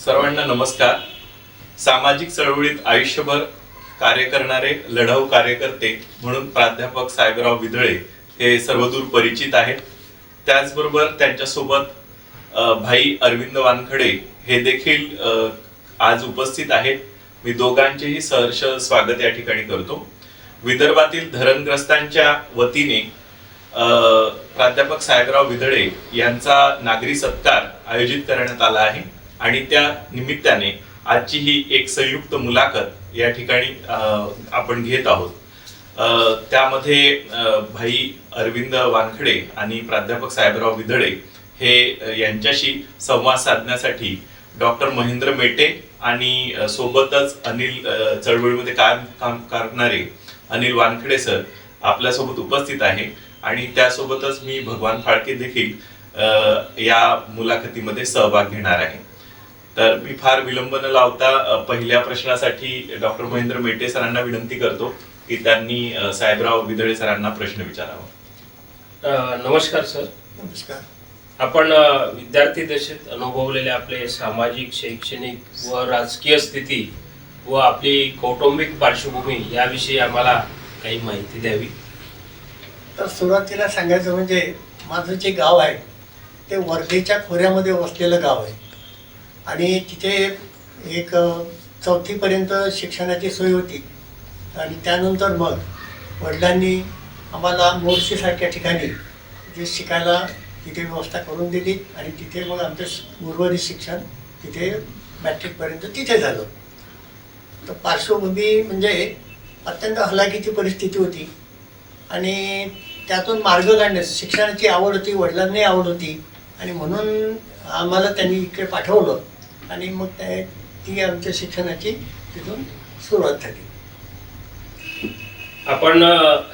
सर्वांना नमस्कार. सामाजिक चळवळीत आयुष्यभर कार्य करणारे लढाऊ कार्यकर्ते म्हणून प्राध्यापक साहेबराव विधळे हे सर्वदूर परिचित आहेत. त्याचबरोबर त्यांच्यासोबत भाई अरविंद वानखडे हे देखील आज उपस्थित आहेत. मी दोघांचेही सहर्ष स्वागत या ठिकाणी करतो. विदर्भातील धरणग्रस्तांच्या वतीने प्राध्यापक साहेबराव विधळे यांचा नागरी सत्कार आयोजित करण्यात आला आहे आणि त्या निमित्ताने आजची ही एक संयुक्त मुलाखत या ठिकाणी आपण घेत आहोत. त्यामध्ये भाई अरविंद वानखडे आणि प्राध्यापक साहेबराव विधळे हे यांच्याशी संवाद साधण्यासाठी डॉक्टर महेंद्र मेटे आणि सोबतच अनिल चळवळीमध्ये काम करणारे अनिल वानखडे सर आपल्यासोबत उपस्थित आहे आणि त्यासोबतच मी भगवान फाळके देखील या मुलाखतीमध्ये सहभाग घेणार आहे. तर मी फार विलंब न लावता पहिल्या प्रश्नासाठी डॉक्टर महेंद्र मेटे सरांना विनंती करतो की त्यांनी साहेबराव विधळे सरांना प्रश्न विचारावा. नमस्कार सर. नमस्कार. आपण विद्यार्थी दशेत अनुभवलेले आपले सामाजिक, शैक्षणिक व राजकीय स्थिती व आपली कौटुंबिक पार्श्वभूमी याविषयी आम्हाला काही माहिती द्यावी. तर सुरुवातीला सांगायचं म्हणजे माझं जे गाव आहे ते वर्धेच्या खोऱ्यामध्ये वसलेलं गाव आहे आणि तिथे एक 4थीपर्यंत शिक्षणाची सोय होती आणि त्यानंतर मग वडिलांनी आम्हाला मोर्शीसारख्या ठिकाणी जे शिकायला तिथे व्यवस्था करून दिली आणि तिथे मग आमचं उर्वरित शिक्षण तिथे मॅट्रिकपर्यंत तिथे झालं. तर पार्श्वभूमी म्हणजे अत्यंत हलाखीची परिस्थिती होती आणि त्यातून मार्ग काढण्यास शिक्षणाची आवड होती, वडिलांनाही आवड होती आणि म्हणून आम्हाला त्यांनी इकडे पाठवलं आणि मग ती आमच्या शिक्षणाची तिथून सुरुवात झाली. आपण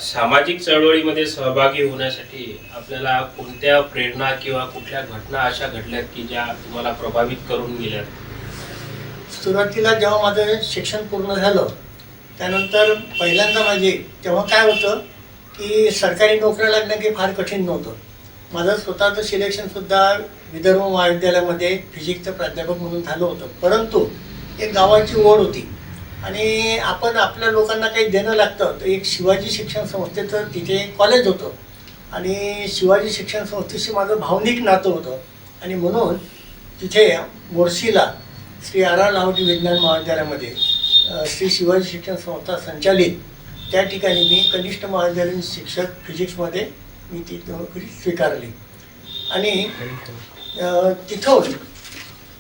सामाजिक चळवळीमध्ये सहभागी होण्यासाठी आपल्याला कोणत्या प्रेरणा किंवा कुठल्या घटना अशा घडल्यात की ज्या तुम्हाला प्रभावित करून गेल्यात? सुरुवातीला जेव्हा माझं शिक्षण पूर्ण झालं त्यानंतर पहिल्यांदा तेव्हा काय होतं की सरकारी नोकऱ्या लागणं काही फार कठीण नव्हतं. माझं स्वतःचं सिलेक्शनसुद्धा विदर्भ महाविद्यालयामध्ये फिजिक्सचं प्राध्यापक म्हणून झालं होतं. परंतु एक गावाची ओढ होती आणि आपण आपल्या लोकांना काही देणं लागतं. तर एक शिवाजी शिक्षण संस्थेचं तिथे कॉलेज होतं आणि शिवाजी शिक्षण संस्थेशी माझं भावनिक नातं होतं आणि म्हणून तिथे मोर्शीला श्री आर लाहोटी विज्ञान महाविद्यालयामध्ये श्री शिवाजी शिक्षण संस्था संचालित त्या ठिकाणी मी कनिष्ठ महाविद्यालयीन शिक्षक फिजिक्समध्ये मी ती नोकरी स्वीकारली आणि तिथून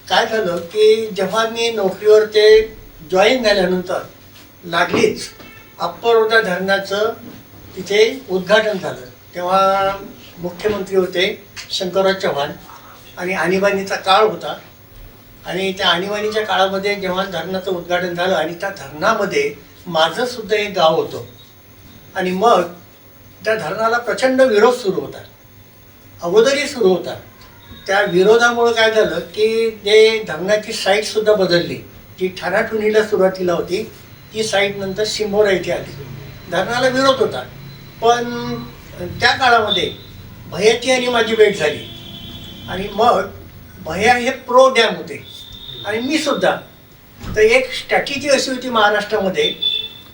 काय झालं की जेव्हा मी नोकरीवर ते जॉईन झाल्यानंतर लागलीच अप्परोदा धरणाचं तिथे उद्घाटन झालं. तेव्हा मुख्यमंत्री होते शंकरराव चव्हाण आणि आणीबाणीचा काळ होता आणि त्या आणीबाणीच्या काळामध्ये जेव्हा धरणाचं उद्घाटन झालं आणि त्या धरणामध्ये माझं सुद्धा एक गाव होतं आणि मग त्या धरणाला प्रचंड विरोध सुरू होता, अगोदरही सुरू होता. त्या विरोधामुळं काय झालं की ते धरणाची साईटसुद्धा बदलली. जी ठाणाठुणीला सुरुवातीला होती ती साईट नंतर शिंबोरा इथे आली. धरणाला विरोध होता पण त्या काळामध्ये भैयाची आणि माझी भेट झाली आणि मग भैया हे प्रो डॅम होते आणि मी सुद्धा. तर एक स्ट्रॅटेजी अशी होती महाराष्ट्रामध्ये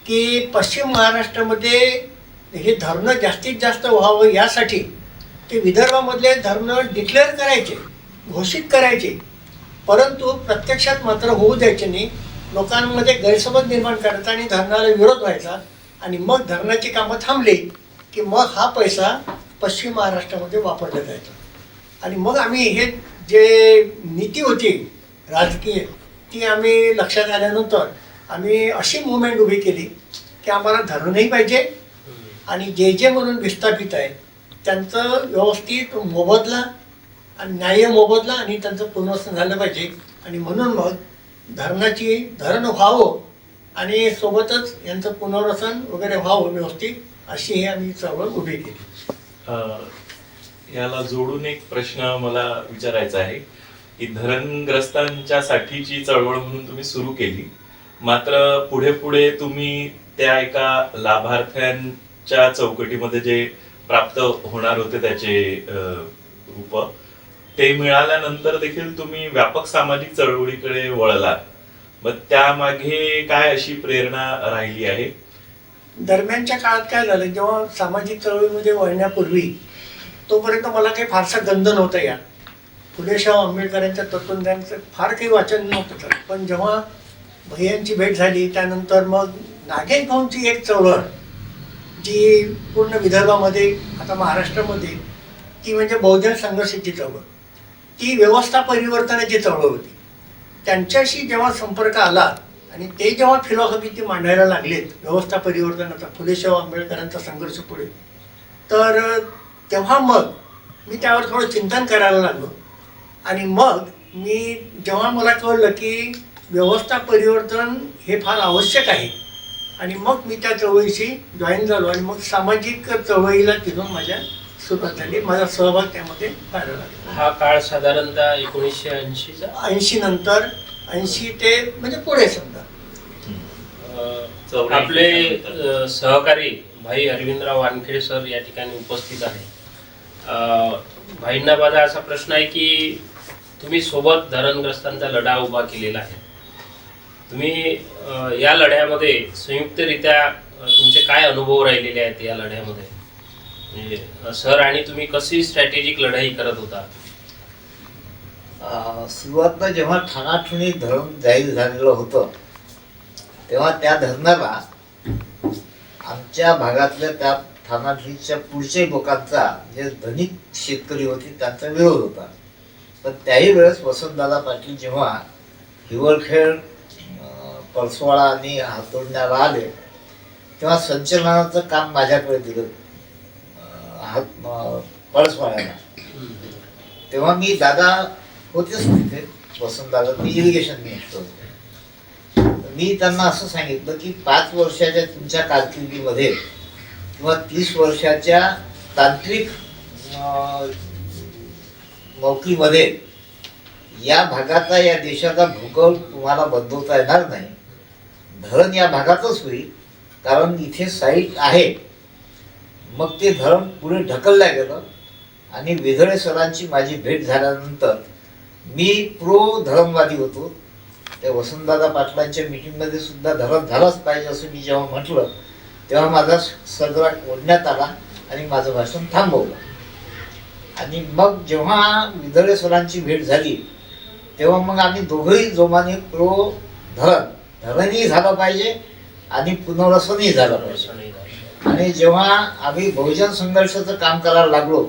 की पश्चिम महाराष्ट्रामध्ये हे धरणं जास्तीत जास्त व्हावं यासाठी ते विदर्भामधले धरणं डिक्लेअर करायचे, घोषित करायचे, परंतु प्रत्यक्षात मात्र होऊ द्यायचे नाही. लोकांमध्ये गैरसमज निर्माण करायचा आणि धरणाला विरोध व्हायचा आणि मग धरणाची कामं थांबली की मग हा पैसा पश्चिम महाराष्ट्रामध्ये वापरला जायचा आणि मग आम्ही हे जे नीती होती राजकीय ती आम्ही लक्षात आल्यानंतर आम्ही अशी मुवमेंट उभी केली की आम्हाला धरणही पाहिजे आणि जे म्हणून विस्थापित आहे त्यांचं व्यवस्थित मोबदला आणि न्याय्य मोबदला आणि त्यांचं पुनर्वसन झालं पाहिजे आणि म्हणून मग धरण व्हावं आणि सोबतच यांचं पुनर्वसन वगैरे व्हावं व्यवस्थित अशी ही आम्ही चळवळ उभी केली. याला जोडून एक प्रश्न मला विचारायचा आहे की धरणग्रस्तांच्या साठीची चळवळ म्हणून तुम्ही सुरू केली, मात्र पुढे पुढे तुम्ही त्या एका लाभार्थ्यांच्या चौकटीमध्ये जे प्राप्त होणार होते त्याचे रूप ते मिळाल्यानंतर देखील तुम्ही व्यापक सामाजिक चळवळीकडे वळलात. मग त्यामागे काय अशी प्रेरणा राहिली आहे? दरम्यानच्या काळात काय झालं, जेव्हा सामाजिक चळवळीमध्ये वळण्यापूर्वी तोपर्यंत मला काही फारसा गंध नव्हता या फुलेशाह आंबेडकरांच्या तत्वज्ञानाचं फार काही वाचन नव्हतं करत. पण जेव्हा भैयांची भेट झाली त्यानंतर मग नागेश भाऊंची एक चळवळ जी पूर्ण विदर्भामध्ये, आता महाराष्ट्रामध्ये, ती म्हणजे बहुजन संघर्षाची चळवळ, ती व्यवस्था परिवर्तनाची चळवळ होती. त्यांच्याशी जेव्हा संपर्क आला आणि ते जेव्हा फिलॉसॉफी ती मांडायला लागलेत व्यवस्था परिवर्तनाचा, फुलेशाह आंबेडकरांचा संघर्ष पुढे, तर तेव्हा मग मी त्यावर थोडं चिंतन करायला लागलो. आणि मग मी जेव्हा मला कळलं की व्यवस्था परिवर्तन हे फार आवश्यक आहे, आणि मग मी त्या चळवळीशी जॉईन झालो आणि मग सामाजिक चळवळीला तिथून माझ्या सुरुवात झाली. माझा सहभाग त्यामध्ये व्हायला लागला. हा काळ साधारणतः 1980चा 80 नंतर, 80 ते म्हणजे पुढे समजा. आपले सहकारी भाई अरविंदराव वानखेडे सर या ठिकाणी उपस्थित आहे. भाईंना माझा असा प्रश्न आहे की तुम्ही सोबत धरणग्रस्तांचा लढा उभा केलेला आहे. तुम्ही या लढ्यामध्ये संयुक्तरित्या तुमचे काय अनुभव राहिलेले आहेत या लढ्यामध्ये? म्हणजे सर आणि तुम्ही कशी स्ट्रॅटेजिक लढाई करत होता? सुरुवातीला जेव्हा ठाणाठुणी धरण जाहीर झालेलं होतं तेव्हा त्या धरणाला आमच्या भागातल्या त्या ठाणाठुणीच्या पुढच्या लोकांचा, जे धनिक शेतकरी होते, त्यांचा विरोध होता. पण त्याही वेळेस वसंतदादा पाटील जेव्हा हिवरखेड, परसवाडा आणि हातोडण्याला आले तेव्हा संचलनाचं काम माझ्याकडे दिलं परसवाड्याला. तेव्हा मी दादा होतेच तिथे, वसंतदादा, मी इरिगेशन मिनिस्टर होतो. मी त्यांना असं सांगितलं की 5 वर्षाच्या तुमच्या कारकिर्दीमध्ये किंवा 30 वर्षाच्या तांत्रिक नोकरीमध्ये या भागाचा, या देशाचा भूगोल तुम्हाला बदलवता येणार नाही. धरण या भागातच होईल, कारण इथे साईट आहे. मग ते धरण पुढे ढकललं गेलं आणि विधळे सरांची माझी भेट झाल्यानंतर मी प्रो धरणवादी होतो. त्या वसंतदादा पाटलांच्या मीटिंगमध्ये सुद्धा धरण झालंच पाहिजे असं मी जेव्हा म्हटलं तेव्हा माझा सदराट ओढण्यात आला आणि माझं भाषण थांबवलं. आणि मग जेव्हा विधळे सरांची भेट झाली तेव्हा मग आम्ही दोघंही जोमाने प्रो धरणही झालं पाहिजे आणि पुनर्वसनही झालं पाहिजे. आणि जेव्हा आम्ही बहुजन संघर्षाचं काम करायला लागलो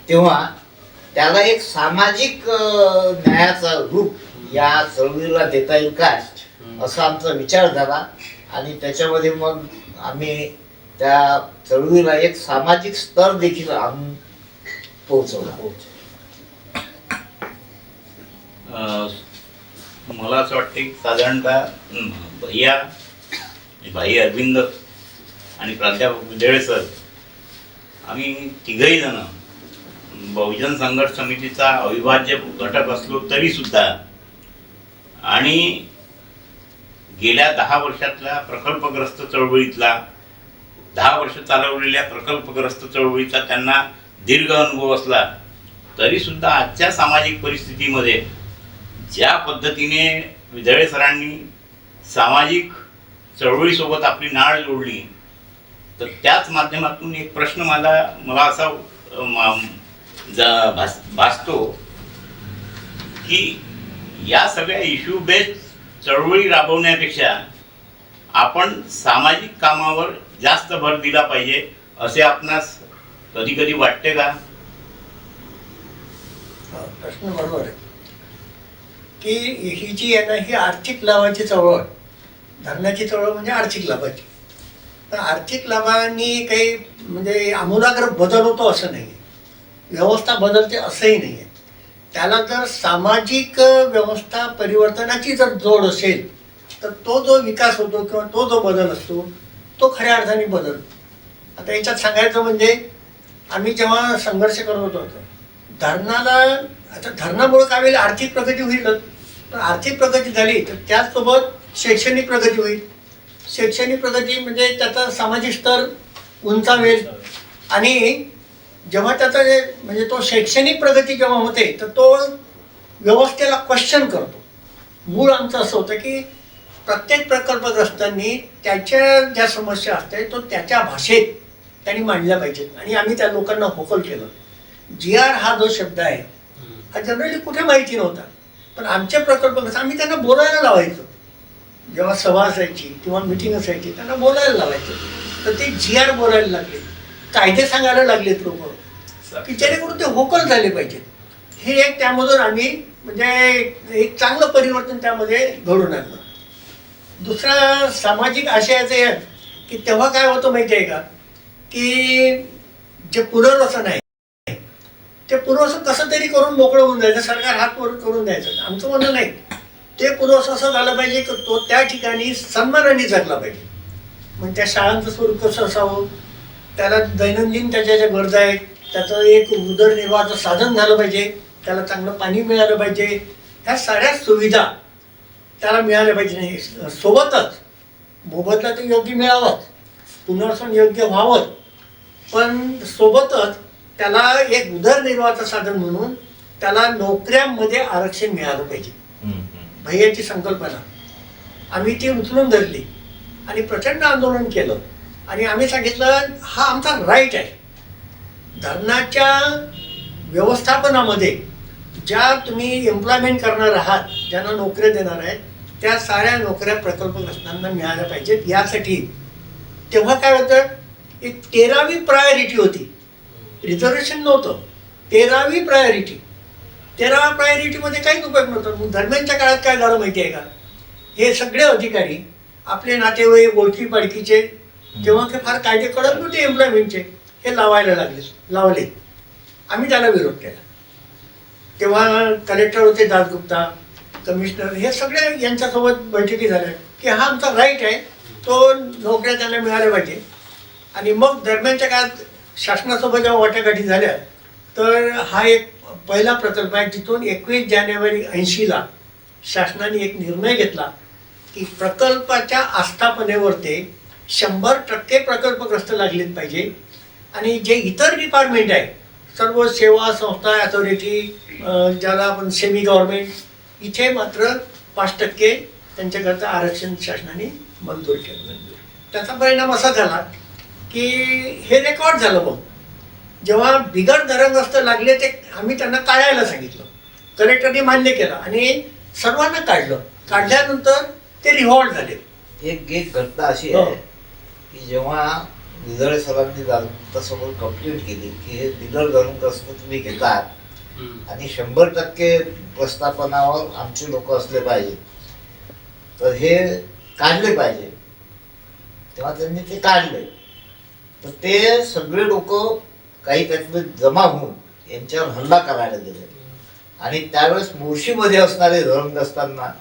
तेव्हा त्याला एक सामाजिक न्यायाचा रूप या चळवळीला देता येईल काय असा आमचा विचार झाला. आणि त्याच्यामध्ये मग आम्ही त्या चळवळीला एक सामाजिक स्तर देखील आणून पोहोचवला. मला असं वाटते की साधारणतः भाई अरविंद आणि प्राध्यापक विधळे सर, आम्ही तिघही जण बहुजन संघर्ष समितीचा अविभाज्य घटक असलो तरी सुद्धा आणि गेल्या 10 वर्षातल्या प्रकल्पग्रस्त चळवळीतला, 10 वर्ष चालवलेल्या प्रकल्पग्रस्त चळवळीचा त्यांना दीर्घ अनुभव असला तरी सुद्धा आजच्या सामाजिक परिस्थितीमध्ये ज्या पद्धतीने विधळे सरांनी सामाजिक चळवळीसोबत आपली नाळ जोडली, तर त्याच माध्यमातून एक प्रश्न मला असा भासतो की या सगळ्या इश्यू बेस्ड चळवळी राबवण्यापेक्षा आपण सामाजिक कामावर जास्त भर दिला पाहिजे असे आपणास कधी कधी वाटते का? प्रश्न बरोबर आहे की ही जी आहे ना, ही आर्थिक लाभाची चळवळ, धरण्याची चळवळ म्हणजे आर्थिक लाभाची. पण आर्थिक लाभांनी काही म्हणजे आमूलाग्र बदल होतो असं नाही आहे, व्यवस्था बदलते असंही नाही आहे. त्याला जर सामाजिक व्यवस्था परिवर्तनाची जर जोड असेल तर तो जो विकास होतो किंवा तो जो बदल असतो तो खऱ्या अर्थाने बदल. आता याच्यात सांगायचं म्हणजे आम्ही जेव्हा संघर्ष करत होतो धरणाला, आता धरणामुळे काय होईल, आर्थिक प्रगती होईलच, पण आर्थिक प्रगती झाली तर त्याचसोबत शैक्षणिक प्रगती होईल. शैक्षणिक प्रगती म्हणजे त्याचा सामाजिक स्तर उंचावेल आणि जेव्हा त्याचा म्हणजे तो शैक्षणिक प्रगती जेव्हा होते तर तो व्यवस्थेला क्वेश्चन करतो. मूळ आमचं असं होतं की प्रत्येक प्रकल्पग्रस्तांनी त्याच्या ज्या समस्या असतात तो त्याच्या भाषेत त्यांनी मांडल्या पाहिजेत आणि आम्ही त्या लोकांना होकल केलं. GR हा जो शब्द आहे हा जनरली कुठे माहिती नव्हता, पण आमचे प्रकल्पग्रस्त आम्ही त्यांना बोलायला लावायचो. जेव्हा सभा असायची किंवा मिटिंग असायची त्यांना बोलायला लावायचं, तर ते GR बोलायला लागले, कायदे सांगायला लागलेत लोक की जेणेकरून ते होकल झाले पाहिजेत. हे एक त्यामधून आम्ही म्हणजे एक चांगलं परिवर्तन त्यामध्ये घडून आणलं. दुसरा सामाजिक आशयाचं आहे की तेव्हा काय होतं माहिती आहे का, की जे पुनर्वसन आहे ते पुनर्वसन कसं तरी करून मोकळं होऊन जायचं, सरकार हात वर करून द्यायचं. आमचं म्हणणं नाही, ते पुनर्वसन असं झालं पाहिजे की तो त्या ठिकाणी सन्मानाने जगला पाहिजे. म्हणजे त्या शाळांचं स्वरूप कसं असावं, त्याला दैनंदिन त्याच्या ज्या गरजा आहेत त्याचं एक उदरनिर्वाहाचं साधन झालं पाहिजे, त्याला चांगलं पाणी मिळालं पाहिजे, ह्या साऱ्या सुविधा त्याला मिळाल्या पाहिजे. नाही सोबतच मोबदला तर योग्य मिळावाच, पुनर्वसन योग्य व्हावं, पण सोबतच त्याला एक उदरनिर्वाहाचं साधन म्हणून त्याला नोकऱ्यांमध्ये आरक्षण मिळालं पाहिजे. भैयाची संकल्पना आम्ही ती उचलून धरली आणि प्रचंड आंदोलन केलं आणि आम्ही सांगितलं हा आमचा राईट आहे. धरणाच्या व्यवस्थापनामध्ये ज्या तुम्ही एम्प्लॉयमेंट करणार आहात, ज्यांना नोकऱ्या देणार आहेत, त्या साऱ्या नोकऱ्या प्रकल्पग्रस्तांना मिळाल्या पाहिजेत. यासाठी तेव्हा काय होतं, एक 13वी प्रायोरिटी होती, रिझर्वेशन नव्हतं, 13वी प्रायोरिटी. 13व्या प्रायोरिटीमध्ये काहीच उपयोग नव्हता. मग दरम्यानच्या काळात काय झालं माहिती आहे का, हे सगळे अधिकारी आपले नातेवाईक ओळखी पाळखीचे जेव्हा काही फार कायदे कळत नव्हते एम्प्लॉयमेंटचे, हे लावले. आम्ही त्याला विरोध केला. तेव्हा कलेक्टर होते दासगुप्ता, कमिशनर, हे सगळे यांच्यासोबत बैठकी झाल्या की हा आमचा राईट आहे, तो नोकऱ्या त्यांना मिळाल्या पाहिजे. आणि मग दरम्यानच्या काळात शासनासोबत जेव्हा वाटाघाटी झाल्या तर हा एक पहिला प्रकल्प आहे जिथून 21 जानेवारी 80ला शासनाने एक निर्णय घेतला की प्रकल्पाच्या आस्थापनेवर ते 100% प्रकल्पग्रस्त लागलेच पाहिजे. आणि जे इतर डिपार्टमेंट आहे, सर्व सेवा संस्था, अथॉरिटी, ज्याला आपण सेमी गव्हर्नमेंट, इथे मात्र 5% त्यांच्याकरता आरक्षण शासनाने मंजूर केलं. त्याचा परिणाम असा झाला की हे रेकॉर्ड झालं. मग जेव्हा बिगर धरणग्रस्त लागले ते आम्ही त्यांना काढायला सांगितलं, कलेक्टरने मान्य केलं आणि सर्वांना काढल्यानंतर ते रिव्हॉल्ट झाले. एक घटना अशी आहे की जेव्हा विदळे सरांनी दासगुप्तासमोर कंप्लेंट केली की हे बिगर धरणग्रस्त तुम्ही घेतात आणि 100% प्रस्थापनावर आमचे लोक असले पाहिजे, तर हे काढले पाहिजे, तेव्हा त्यांनी ते काढले. तर ते सगळे लोक काही त्यातले जमा होऊन यांच्यावर हल्ला करायला गेले आणि त्यावेळेस मोर्शीमध्ये असणारे धरणग्रस्तांना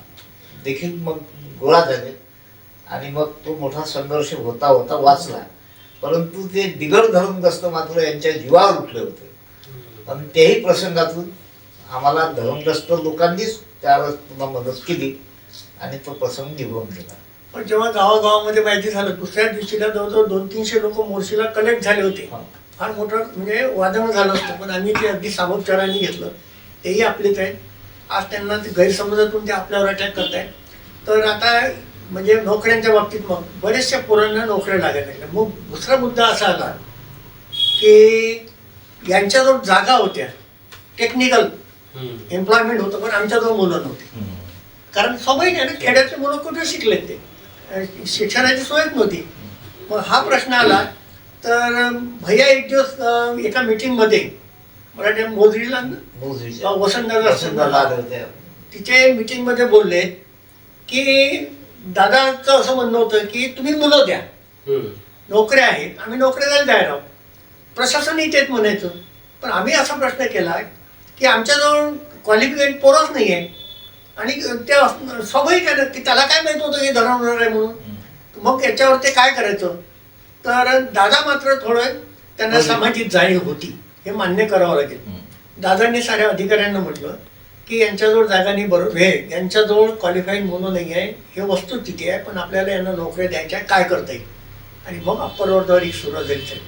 देखील मग गोळा झाले आणि मग तो मोठा संघर्ष होता होता वाचला. परंतु ते बिगर धरणग्रस्त मात्र यांच्या जीवावर उठले होते आणि त्याही प्रसंगातून आम्हाला धरणग्रस्त लोकांनीच त्यावेळेस पुन्हा मदत केली आणि तो प्रसंग निघून गेला. पण जेव्हा गावागावामध्ये माहिती झालं, दुसऱ्या दिवशीला जवळजवळ 200-300 लोक मोर्शीला कलेक्ट झाले होते. फार मोठं म्हणजे वादळ झालं असतं, पण आम्ही ते अगदी सामोपचाराने घेतलं. तेही आपलेच आहेत. आज त्यांना गैरसमजातून ते आपल्यावर अटॅक करतायत. तर आता म्हणजे नोकऱ्यांच्या बाबतीत मग बरेचशा पोरांना नोकऱ्या लागायला लागल्या. मग दुसरा मुद्दा असा आला की यांच्याजवळ जागा होत्या, टेक्निकल एम्प्लॉयमेंट होतं, पण आमच्याजवळ मुलं नव्हती. कारण स्वाभाविक आहे ना, खेड्यातले मुलं कुठे शिकलेत, ते शिक्षणाची सोयच नव्हती. मग हा प्रश्न आला तर भैया एक दिवस एका मीटिंगमध्ये मला मोजरीला वसंतदादा तिचे मीटिंगमध्ये बोलले की दादाचं असं म्हणणं होतं की तुम्ही मुलं द्या, नोकऱ्या आहेत, आम्ही नोकऱ्या द्यायला तयार आहोत, प्रशासन इथेच म्हणायचं. पण आम्ही असा प्रश्न केला की आमच्याजवळ क्वालिफिकेट पोरच नाही आहे आणि ते स्वाभाविक आहे की त्याला काय माहित होतं की धरण होणार आहे म्हणून. मग याच्यावर ते काय करायचं. तर दादा मात्र थोडं त्यांना सामाजिक जाणीव होती, हे मान्य करावं लागेल. दादांनी साऱ्या अधिकाऱ्यांना म्हटलं की यांच्याजवळ जागा नाही, बरोबर हे यांच्याजवळ क्वालिफाईड मुलं नाही आहे, हे वस्तुस्थिती आहे, पण आपल्याला यांना नोकऱ्या द्यायच्या, काय करता येईल. आणि मग अप्पर ऑर्डर ही सुरू झाली.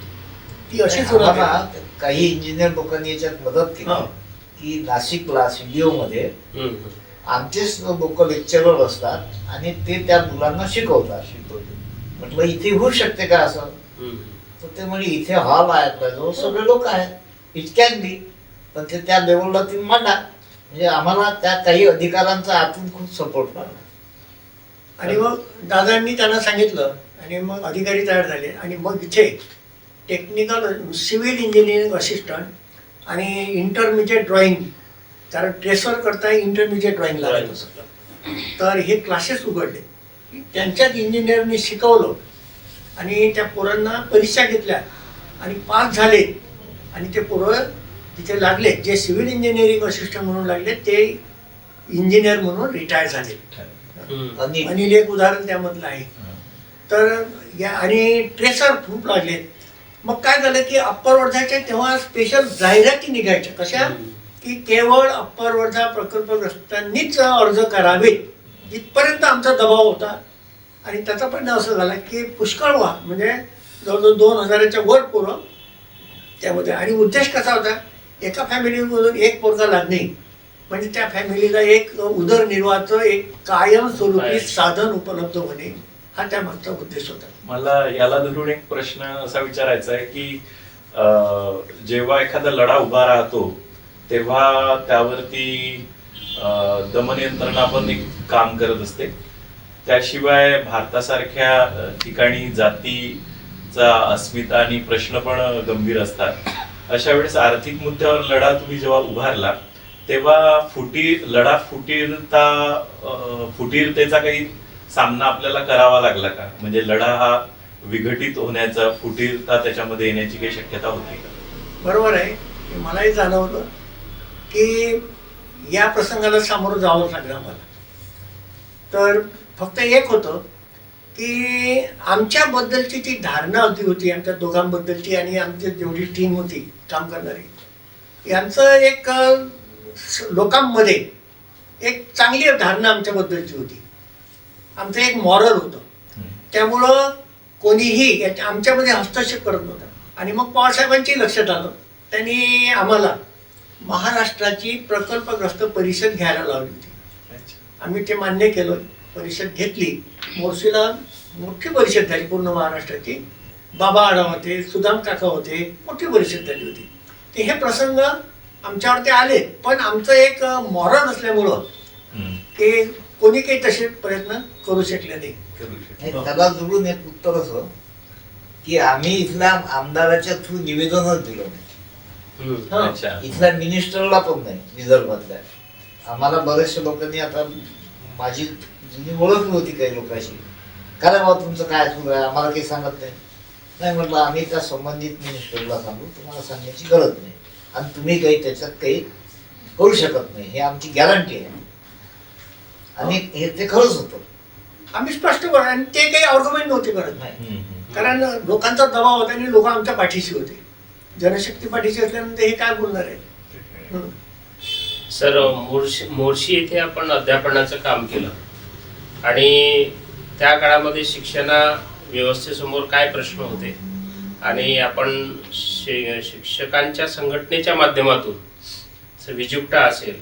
ती अशी सुरुवात आहे. आम्हाला काही इंजिनियर लोकांनी याच्यात मदत केली हा. की नाशिकला CDO मध्ये हम्म. आमचेच लोक लेक्चरर असतात आणि ते त्या मुलांना शिकवतात. म्हटलं इथे होऊ शकते का असं? हम्म. तर ते म्हणजे इथे हॉल आहे आपल्याजवळ, सगळे लोक आहेत, इट कॅन बी, पण ते त्या लेवलला तुम्ही मांडा. म्हणजे आम्हाला त्या काही अधिकारांचा आतून खूप सपोर्ट लागला. आणि मग दादांनी त्यांना सांगितलं आणि मग अधिकारी तयार झाले आणि मग इथे टेक्निकल सिव्हिल इंजिनिअरिंग असिस्टंट आणि इंटरमिजिएट ड्रॉइंग, कारण ट्रेसर करता इंटरमिजिएट ड्रॉइंग लागत होतं. तर हे क्लासेस उघडले. त्यांच्याच इंजिनियरनी शिकवलं आणि त्या पोरांना परीक्षा घेतल्या आणि पास झाले आणि ते पोरं तिथे लागले. जे सिव्हिल इंजिनिअरिंग असिस्टंट म्हणून लागले ते इंजिनियर म्हणून रिटायर झाले. हम्म. आणि अनिल एक उदाहरण त्यामधलं आहे. तर या आणि ट्रेसर खूप लागले. मग काय झालं की अप्पर वर्धाच्या तेव्हा स्पेशल जाहिराती निघायच्या कशा की केवळ अप्पर वर्धा प्रकल्पग्रस्तांनीच अर्ज करावे इथपर्यंत आमचा दबाव होता. आणि त्याचा परिणाम असं झाला की पुष्कळ म्हणजे जवळजवळ 2000च्या वर पोरं त्यामध्ये. आणि उद्देश कसा होता, एका फॅमिलीमधून एक पोरगा लागणे म्हणजे त्या फॅमिलीला एक उदरनिर्वाहाचं एक कायमस्वरूपी साधन उपलब्ध होणे, हा त्यामागचा उद्देश होता. मला याला धरून एक प्रश्न असा विचारायचा आहे की जेव्हा एखादा लढा उभा राहतो तेव्हा त्यावरती दमन यंत्रणा पण एक काम करत असते. त्याशिवाय भारतासारख्या ठिकाणी जातीचा अस्मिता आणि प्रश्न पण गंभीर असतात. अशा वेळेस आर्थिक मुद्द्यावर लढा तुम्ही जेव्हा उभारला तेव्हा फुटीरतेचा काही सामना आपल्याला करावा लागला का? म्हणजे लढा हा विघटित होण्याचा, फुटीरता त्याच्यामध्ये येण्याची काही शक्यता होती का? बरोबर आहे. मलाही जाणवलं की या प्रसंगाला सामोरं जावं लागलं मला. तर फक्त एक होतं की आमच्याबद्दलची जी धारणा होती आमच्या दोघांबद्दलची आणि आमची जेवढी टीम होती काम करणारी, यांचं एक लोकांमध्ये एक चांगली धारणा आमच्याबद्दलची होती. आमचं एक मॉरल होतं. त्यामुळं कोणीही आमच्यामध्ये हस्तक्षेप करत नव्हता. आणि मग पवारसाहेबांची लक्षात आलं. त्यांनी आम्हाला महाराष्ट्राची प्रकल्पग्रस्त परिषद घ्यायला लावली होती. आम्ही ते मान्य केलं, परिषद घेतली. मोर्शीला मोठी परिषद झाली पूर्ण महाराष्ट्राची. बाबा आडा होते, सुदाम काका होते, मोठी परिषद झाली होती. ते हे प्रसंग आमच्यावरती आले, पण आमचं एक मॉरल असल्यामुळं ते कोणी काही तसे प्रयत्न करू शकले नाही. त्याला जोडून एक उत्तर असं की आम्ही इथल्या आमदाराच्या थ्रू निवेदनच दिलं नाही. अच्छा. इथल्या मिनिस्टरला पण नाही विदर्भातल्या. आम्हाला बरेचशा लोकांनी, आता माझी जुनी ओळख होती काही लोकांशी, काय बाबा तुमचं काय सुरू आहे, आम्हाला काही सांगत नाही. नाही म्हटलं आम्ही त्या संबंधित मिनिस्टरला सांगू, तुम्हाला सांगण्याची गरज नाही आणि तुम्ही काही त्याच्यात काही करू शकत नाही, हे आमची गॅरंटी आहे. आणि हे ते खरंच होतं. आम्ही स्पष्ट करू आणि ते काही आर्ग्युमेंट नव्हते करत नाही, कारण लोकांचा दबाव होता आणि लोक आमच्या पाठीशी होते. जनशक्ती पाठीशी असल्यानंतर हे काय बोलणार आहे. सर, मोर्शी येथे आपण अध्यापनाचं काम केलं आणि त्या काळामध्ये शिक्षणा व्यवस्थेसमोर काय प्रश्न होते आणि आपण शिक्षकांच्या संघटनेच्या माध्यमातून विजुक्ता असेल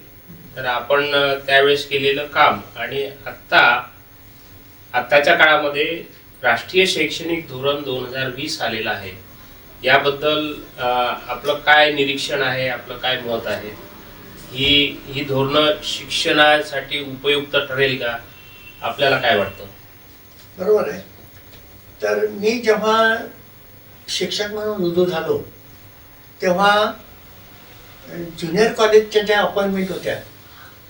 तर आपण त्यावेळेस केलेलं काम आणि आत्ताच्या काळामध्ये राष्ट्रीय शैक्षणिक धोरण 2020 आलेलं आहे, याबद्दल आपलं काय निरीक्षण आहे, आपलं काय मत आहे? ही धोरणं शिक्षणासाठी उपयुक्त ठरेल का? आपल्याला काय वाटतं? बरोबर आहे. तर मी जेव्हा शिक्षक म्हणून रुजू झालो तेव्हा ज्युनियर कॉलेजच्या ज्या अपॉइंटमेंट होत्या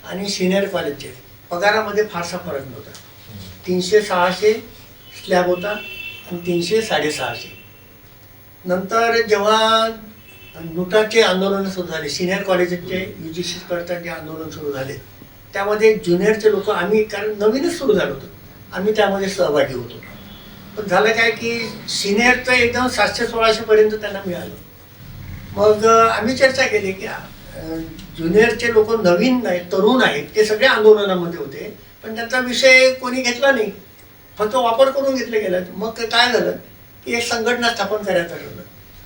आणि सिनियर कॉलेजचे पगारामध्ये फारसा फरक नव्हता. 300-600 स्लॅब होता आणि 300-650. नंतर जेव्हा नुटाचे आंदोलन सुरू झाले, सिनियर कॉलेजचे UGC करता जे आंदोलन सुरू झाले, त्यामध्ये ज्युनियरचे लोक, आम्ही कारण नवीनच सुरू झालो होतो, आम्ही त्यामध्ये सहभागी होतो. पण झालं काय की सिनियरचं एकदम 700-1600 पर्यंत त्यांना मिळालं. मग आम्ही चर्चा केली की ज्युनियरचे लोक नवीन आहेत, तरुण आहेत, ते सगळे आंदोलनामध्ये होते, पण त्यांचा विषय कोणी घेतला नाही, फक्त वापर करून घेतले गेला. मग काय झालं की एक संघटना स्थापन करायचं ठरवलं.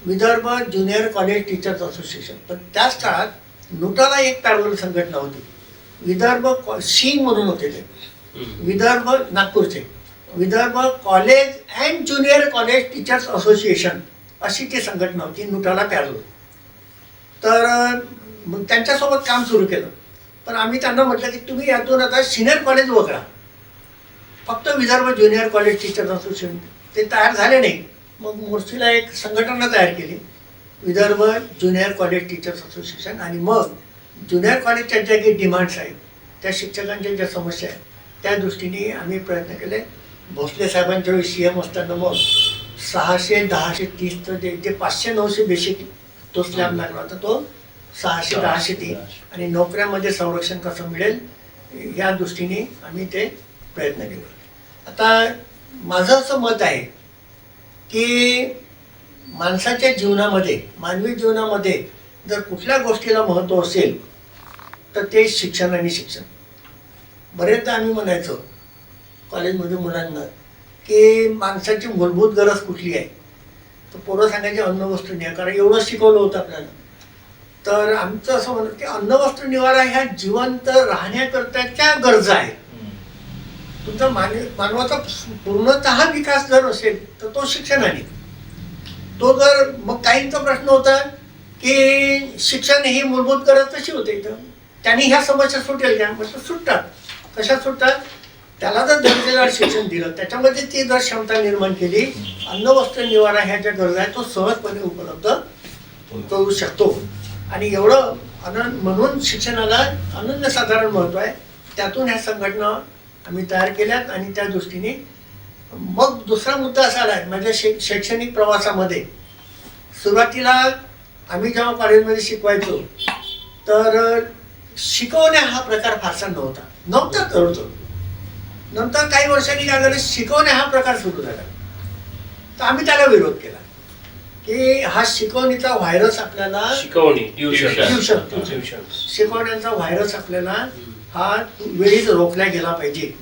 Vidarbha junior college teachers association. पण त्याच काळात नुटाला एक पॅरलल संघटना होती, विदर्भ सी म्हणून होते ते, विदर्भ नागपूरचे Vidarbha college and junior college teachers association अशी ती संघटना होती नुटाला पॅरलल. तर मग त्यांच्यासोबत काम सुरू केलं. पण आम्ही त्यांना म्हटलं की तुम्ही यातून आता सिनियर कॉलेज वगळा, फक्त Vidarbha junior college teachers association. ते तयार झाले नाही. मग मोर्शीला एक संघटना तयार केली, Vidarbha junior college teachers association. आणि मग ज्युनियर कॉलेजच्या ज्या काही डिमांड्स आहेत, त्या शिक्षकांच्या ज्या समस्या आहेत, त्या दृष्टीने आम्ही प्रयत्न केले. भोसले साहेबांच्या वेळी CM असताना मग 600-1030 तर जे 500-900 बेसिक तो स्लॅब लागला होता, तो 600-1030 आणि नोकऱ्यामध्ये संरक्षण कसं मिळेल या दृष्टीने आम्ही ते प्रयत्न केले. आता माझं असं मत आहे की माणसाच्या जीवनामध्ये, मानवी जीवनामध्ये जर कुठल्या गोष्टीला महत्त्व असेल तर ते शिक्षण आणि शिक्षण. बरेचदा आम्ही म्हणायचो कॉलेजमध्ये मुलांना की माणसाची मूलभूत गरज कुठली आहे, तर पोरं सांगायचे अन्न वस्त्र निवारा, कारण एवढं शिकवलं होतं आपल्याला. तर आमचं असं म्हणतं की अन्न वस्त्र निवारा ह्या जिवंत राहण्याकरताच्या गरजा आहेत. तुमचा मानवाचा पूर्णतः विकास जर असेल तर तो शिक्षणाने. तो जर मग काहींचा प्रश्न होता की शिक्षण ही मूलभूत गरज कशी होते, तर त्यांनी ह्या समस्या सुटेल का, म्हणजे सुटतात. कशा सुटतात, त्याला जर दर्जेदार शिक्षण दिलं, त्याच्यामध्ये ती जर क्षमता निर्माण केली, अन्न वस्त्र निवारा ह्या ज्या गरजा आहेत तो सहजपणे उपलब्ध करू शकतो. आणि एवढं म्हणून शिक्षणाला अनन्यसाधारण महत्त्व आहे. त्यातून ह्या संघटना आम्ही तयार केल्यात. आणि त्या दृष्टीने मग दुसरा मुद्दा असा आला आहे माझ्या शैक्षणिक प्रवासामध्ये. सुरुवातीला आम्ही जेव्हा कॉलेजमध्ये शिकवायचो तर शिकवण्या हा प्रकार फारसा नव्हता करतो. नंतर काही वर्षांनी काय झालं, शिकवण्या हा प्रकार सुरू झाला. तर आम्ही त्याला विरोध केला की हा शिकवणीचा व्हायरस आपल्याला, शिकवण्याचा व्हायरस आपल्याला हा वेळीच रोखला गेला पाहिजे.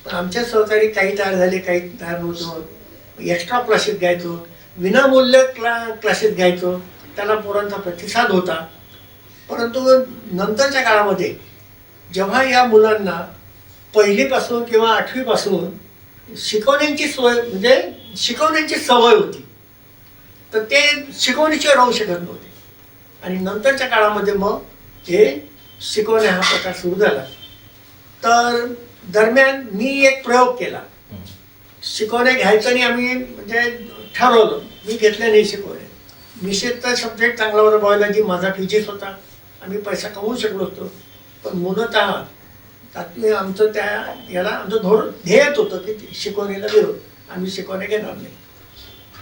पण आमचे सहकारी काही तयार झाले, काही तयार नव्हतो. एक्स्ट्रा क्लासेस घ्यायचो, विनामूल्य क्लासेस घ्यायचो, त्याला पोरांचा प्रतिसाद होता. परंतु नंतरच्या काळामध्ये जेव्हा या मुलांना पहिलीपासून किंवा 8वीपासून शिकवण्याची सोय, म्हणजे शिकवण्याची सवय होती, तर ते शिकवणीशिवाय राहू शकत नव्हते. आणि नंतरच्या काळामध्ये मग हे शिकवण्या हा प्रकार सुरू झाला. तर दरम्यान मी एक प्रयोग केला, शिकवण्या घ्यायचं नाही आम्ही म्हणजे ठरवलं. मी घेतल्या नाही शिकवण्या. निश्चितच सब्जेक्ट चांगला होता, बायोलॉजी, माझा फिजिक्स होता, आम्ही पैसा कमवू शकलो असतो. पण मूलतः आमचं त्या याला आमचं ध्येयच होतं की शिकवणीला विरोध, आम्ही शिकवण्या घेणार नाही.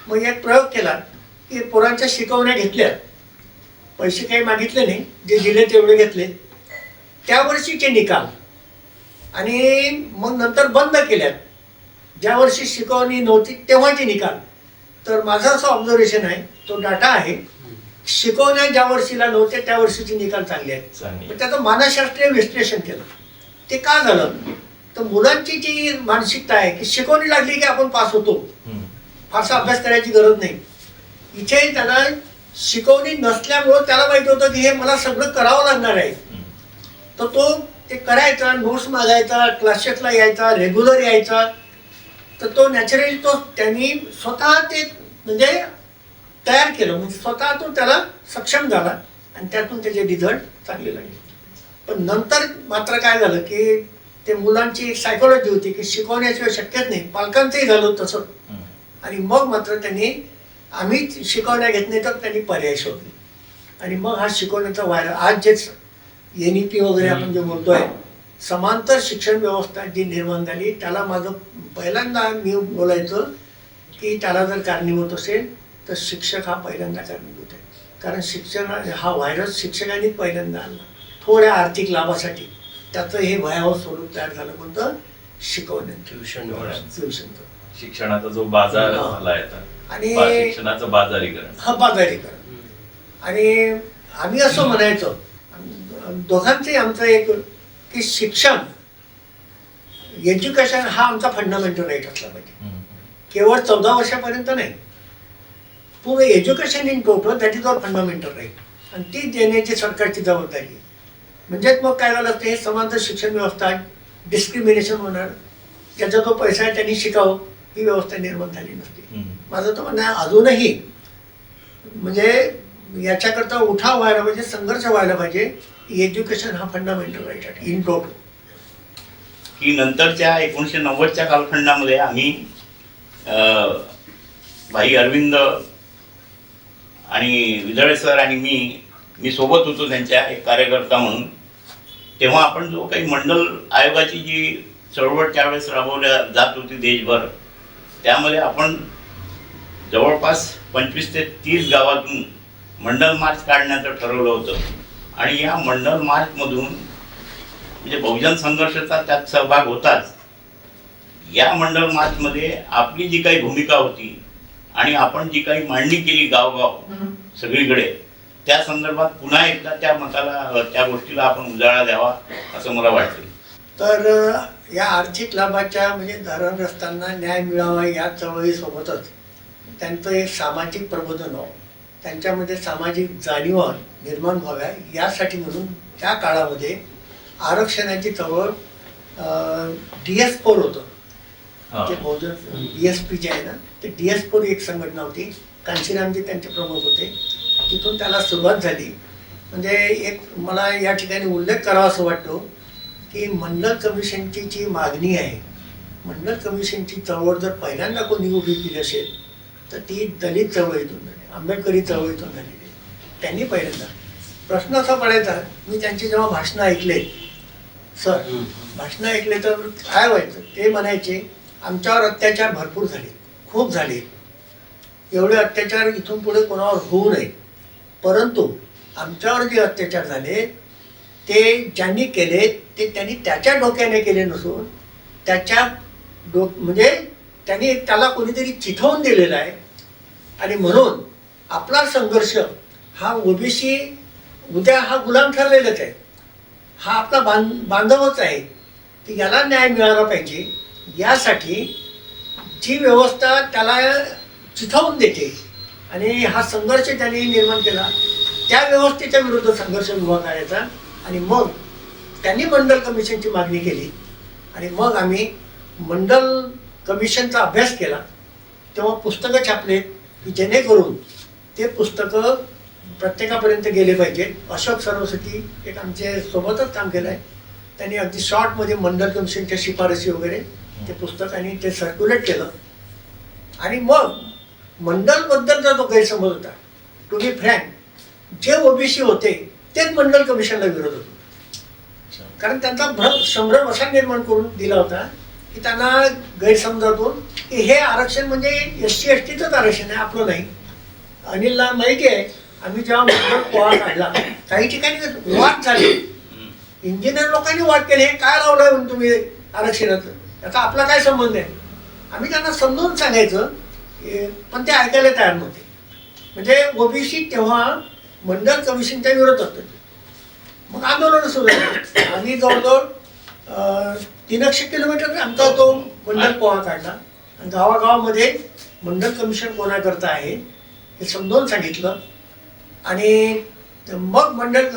मग एक प्रयोग केला की पोरांच्या शिकवण्या घेतल्या, पैसे काही मागितले नाही, जे दिले तेवढे घेतले, त्या वर्षीचे निकाल आणि मग नंतर बंद केल्यात ज्या वर्षी शिकवणी नव्हती तेव्हाचे निकाल. तर माझं असं ऑब्झर्वेशन आहे, तो डाटा आहे, शिकवण्या ज्या वर्षीला नव्हत्या त्या वर्षीचे निकाल चांगले आहेत. पण त्याचं मानसशास्त्रीय विश्लेषण केलं. ते का झालं, तर मुलांची जी मानसिकता आहे की शिकवणी लागली की आपण पास होतो, फारसा अभ्यास करायची गरज नाही. इथे त्याला शिकवणी नसल्यामुळं त्याला माहिती होतं की हे मला सगळं करावं लागणार आहे. तर तो ते करायचा, नोट्स मागायचा, क्लासेसला यायचा, रेग्युलर यायचा. तर तो नॅचरली त्यांनी स्वतः ते म्हणजे तयार केलं, म्हणजे स्वतः तो त्याला सक्षम झाला आणि त्यातून त्याचे रिझल्ट चांगले लागले. पण नंतर मात्र काय झालं की ते मुलांची एक सायकोलॉजी होती की शिकवण्याशिवाय शक्यच नाही, पालकांचंही झालं तसं. आणि मग मात्र त्यांनी आम्ही शिकवण्या घेत नाही तर त्यांनी पर्याय शोधले. आणि मग हा शिकवण्याचा व्हायरस, आज जे NEP वगैरे आपण जे बोलतोय, समांतर शिक्षण व्यवस्था जी निर्माण झाली, त्याला माझं पहिल्यांदा मी बोलायचं की त्याला जर कारणीभूत असेल तर शिक्षक हा पहिल्यांदा कारणीभूत आहे. कारण शिक्षण हा व्हायरस शिक्षकांनीच पहिल्यांदा आणला थोड्या आर्थिक लाभासाठी. त्याचं हे भयावह स्वरूप तयार झालं, कोणतं, ट्युशनचं. शिक्षणाचा जो बाजार झाला आणि शिक्षणाचं बाजारीकरण, हा बाजारीकरण. आणि आम्ही असं म्हणायचं दोघांचंही आमचं एक की शिक्षण, एज्युकेशन हा आमचा फंडामेंटल राईट असला पाहिजे. केवळ 14 वर्षापर्यंत नाही, पूर्ण education in total that is all fundamental right आणि ती देण्याची सरकारची जबाबदारी आहे. म्हणजेच मग काय झालं असतं, हे समांतर शिक्षण व्यवस्था डिस्क्रिमिनेशन होणार, ज्याचा जो पैसा आहे त्यांनी शिकावं ही व्यवस्था निर्माण झाली नसते. माझं तर म्हणणं आहे अजूनही म्हणजे याच्याकरता उठाव व्हायला पाहिजे, संघर्ष व्हायला पाहिजे. एज्युकेशन हा फंडामेंटल राईट आहे इन टोटल. की नंतरच्या 1990च्या कालखंडामध्ये आम्ही भाई अरविंद आणि विदळे सर आणि मी सोबत होतो त्यांच्या एक कार्यकर्ता म्हणून. तेव्हा आपण जो काही मंडल आयोगाची जी चळवळ त्यावेळेस राबवल्या जात होती देशभर, त्यामध्ये आपण जवळपास 25 ते 30 गावातून मंडल मार्च काढण्याचं ठरवलं होतं. आणि या मंडल मार्चमधून म्हणजे बहुजन संघर्षाचा त्यात सहभाग होताच. या मंडल मार्चमध्ये आपली जी काही भूमिका होती आणि आपण जी काही मांडणी केली गावगाव सगळीकडे, त्या संदर्भात पुन्हा एकदा त्या मताला त्या गोष्टीला आपण उजाळा द्यावा असं मला वाटते. तर या आर्थिक लाभाच्या म्हणजे धरणग्रस्तांना न्याय मिळावा या चळवळीसोबतच त्यांचं एक सामाजिक प्रबोधन व्हावं, त्यांच्यामध्ये सामाजिक जाणीवा निर्माण व्हाव्या यासाठी म्हणून त्या काळामध्ये आरक्षणाची चळवळ DS4 होतं. ते बहुजन DSP जे आहे ना, ते DS4 एक संघटना होती. कांशीरामजी त्यांचे प्रमुख होते. तिथून त्याला सुरुवात झाली. म्हणजे एक मला या ठिकाणी उल्लेख करावा असं वाटतो की मंडल कमिशनची जी मागणी आहे, मंडल कमिशनची चळवळ जर पहिल्यांदा कोणी उभी केली असेल तर ती दलित चळवळीतून झाली, आंबेडकरी चळवळीतून झालेली. त्यांनी पहिल्यांदा प्रश्न असा पडायचा, मी त्यांची जेव्हा भाषणं ऐकले सर, भाषणं ऐकले तर काय व्हायचं, ते म्हणायचे आमच्यावर अत्याचार भरपूर झाले, खूप झाले, एवढे अत्याचार इथून पुढे कोणावर होऊ नये, परंतु आमच्यावर जे अत्याचार झाले ते ज्यांनी केले ते त्यांनी त्याच्या डोक्याने केले नसून त्याच्या म्हणजे त्यांनी त्याला कोणीतरी चिथवून दिलेला आहे. आणि म्हणून आपला संघर्ष हा ओबीसी उद्या हा गुलाम ठरलेलाच आहे, हा आपला बांधवच आहे, की याला न्याय मिळाला पाहिजे. यासाठी जी व्यवस्था त्याला चिथावून देते आणि हा संघर्ष त्यांनी निर्माण केला, त्या व्यवस्थेच्या विरुद्ध संघर्ष उभा करायचा. आणि मग त्यांनी मंडल कमिशनची मागणी केली आणि मग आम्ही मंडल कमिशनचा अभ्यास केला. तेव्हा पुस्तकं छापले की जेणेकरून ते पुस्तकं प्रत्येकापर्यंत गेले पाहिजेत. अशोक सरस्वती एक आमच्या सोबतच काम केलं आहे, त्यांनी अगदी शॉर्टमध्ये मंडल कमिशनच्या शिफारसी वगैरे ते पुस्तक आणि ते सर्क्युलेट केलं. आणि मग मंडलबद्दलचा जो गैरसमज होता, टू बी फ्रँक, जे ओबीसी होते तेच मंडल कमिशनला विरोध होतो. कारण त्यांचा संभ्रम असा निर्माण करून दिला होता की त्यांना गैरसमजातून की हे आरक्षण म्हणजे SC STचंच आरक्षण आहे, आपलं नाही. अनिलला माहिती आहे, आम्ही जेव्हा मंडल पोहा काढला काही ठिकाणी वाद झाले, इंजिनियर लोकांनी वाद केले, हे काय लावलंय म्हणून तुम्ही आरक्षणाचं, याचा आपला काय संबंध आहे. आम्ही त्यांना समजून सांगायचं पण ते ऐकायला तयार नव्हते. म्हणजे ओबीसी तेव्हा मंडल कमिशनच्या विरोधात होते. मग आंदोलन सुरू झालं. आम्ही जवळजवळ 300 किलोमीटर आमचा तो मंडल पोहा काढला आणि गावागावामध्ये मंडल कमिशन कोणाकरता आहे हे समजावून सांगितलं. आणि मग मंडल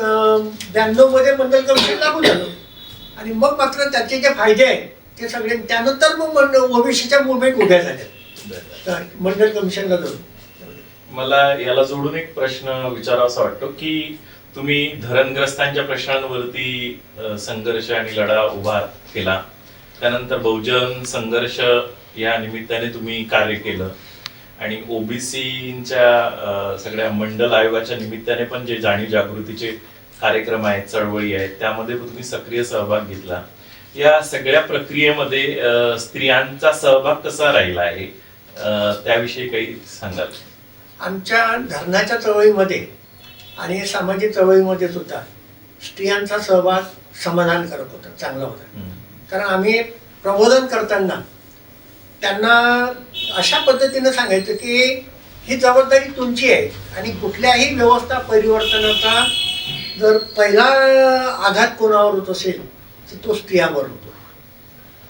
92 मध्ये मंडल कमिशन लागू झालं. आणि मग मात्र त्याचे जे फायदे आहेत ते सगळे त्यानंतर मग ओबीसीच्या मुवमेंट उभ्या झाल्या मंडल कमिशनला जाऊन. मला याला जोडून एक प्रश्न विचारावासा वाटतो की तुम्ही धरणग्रस्तांच्या प्रश्नांवरती संघर्ष आणि लढा उभा केला, त्यानंतर बहुजन संघर्ष या निमित्ताने तुम्ही कार्य केलं आणि ओबीसीच्या सगळ्या मंडल आयोगाच्या निमित्ताने पण जे जाणीव जागृतीचे कार्यक्रम आहेत, चळवळी आहेत, त्यामध्ये तुम्ही सक्रिय सहभाग घेतला. या सगळ्या प्रक्रियेमध्ये स्त्रियांचा सहभाग कसा राहिला आहे त्याविषयी काही सांगाल? आमच्या धरणाच्या चळवळीमध्ये आणि सामाजिक चळवळीमध्ये सुद्धा स्त्रियांचा सहभाग समाधानकारक होता, चांगला होता. कारण आम्ही प्रबोधन करताना त्यांना अशा पद्धतीनं सांगायचं की ही जबाबदारी तुमची आहे आणि कुठल्याही व्यवस्था परिवर्तनाचा जर पहिला आघात कोणावर होत असेल तर तो स्त्रियांवर होतो.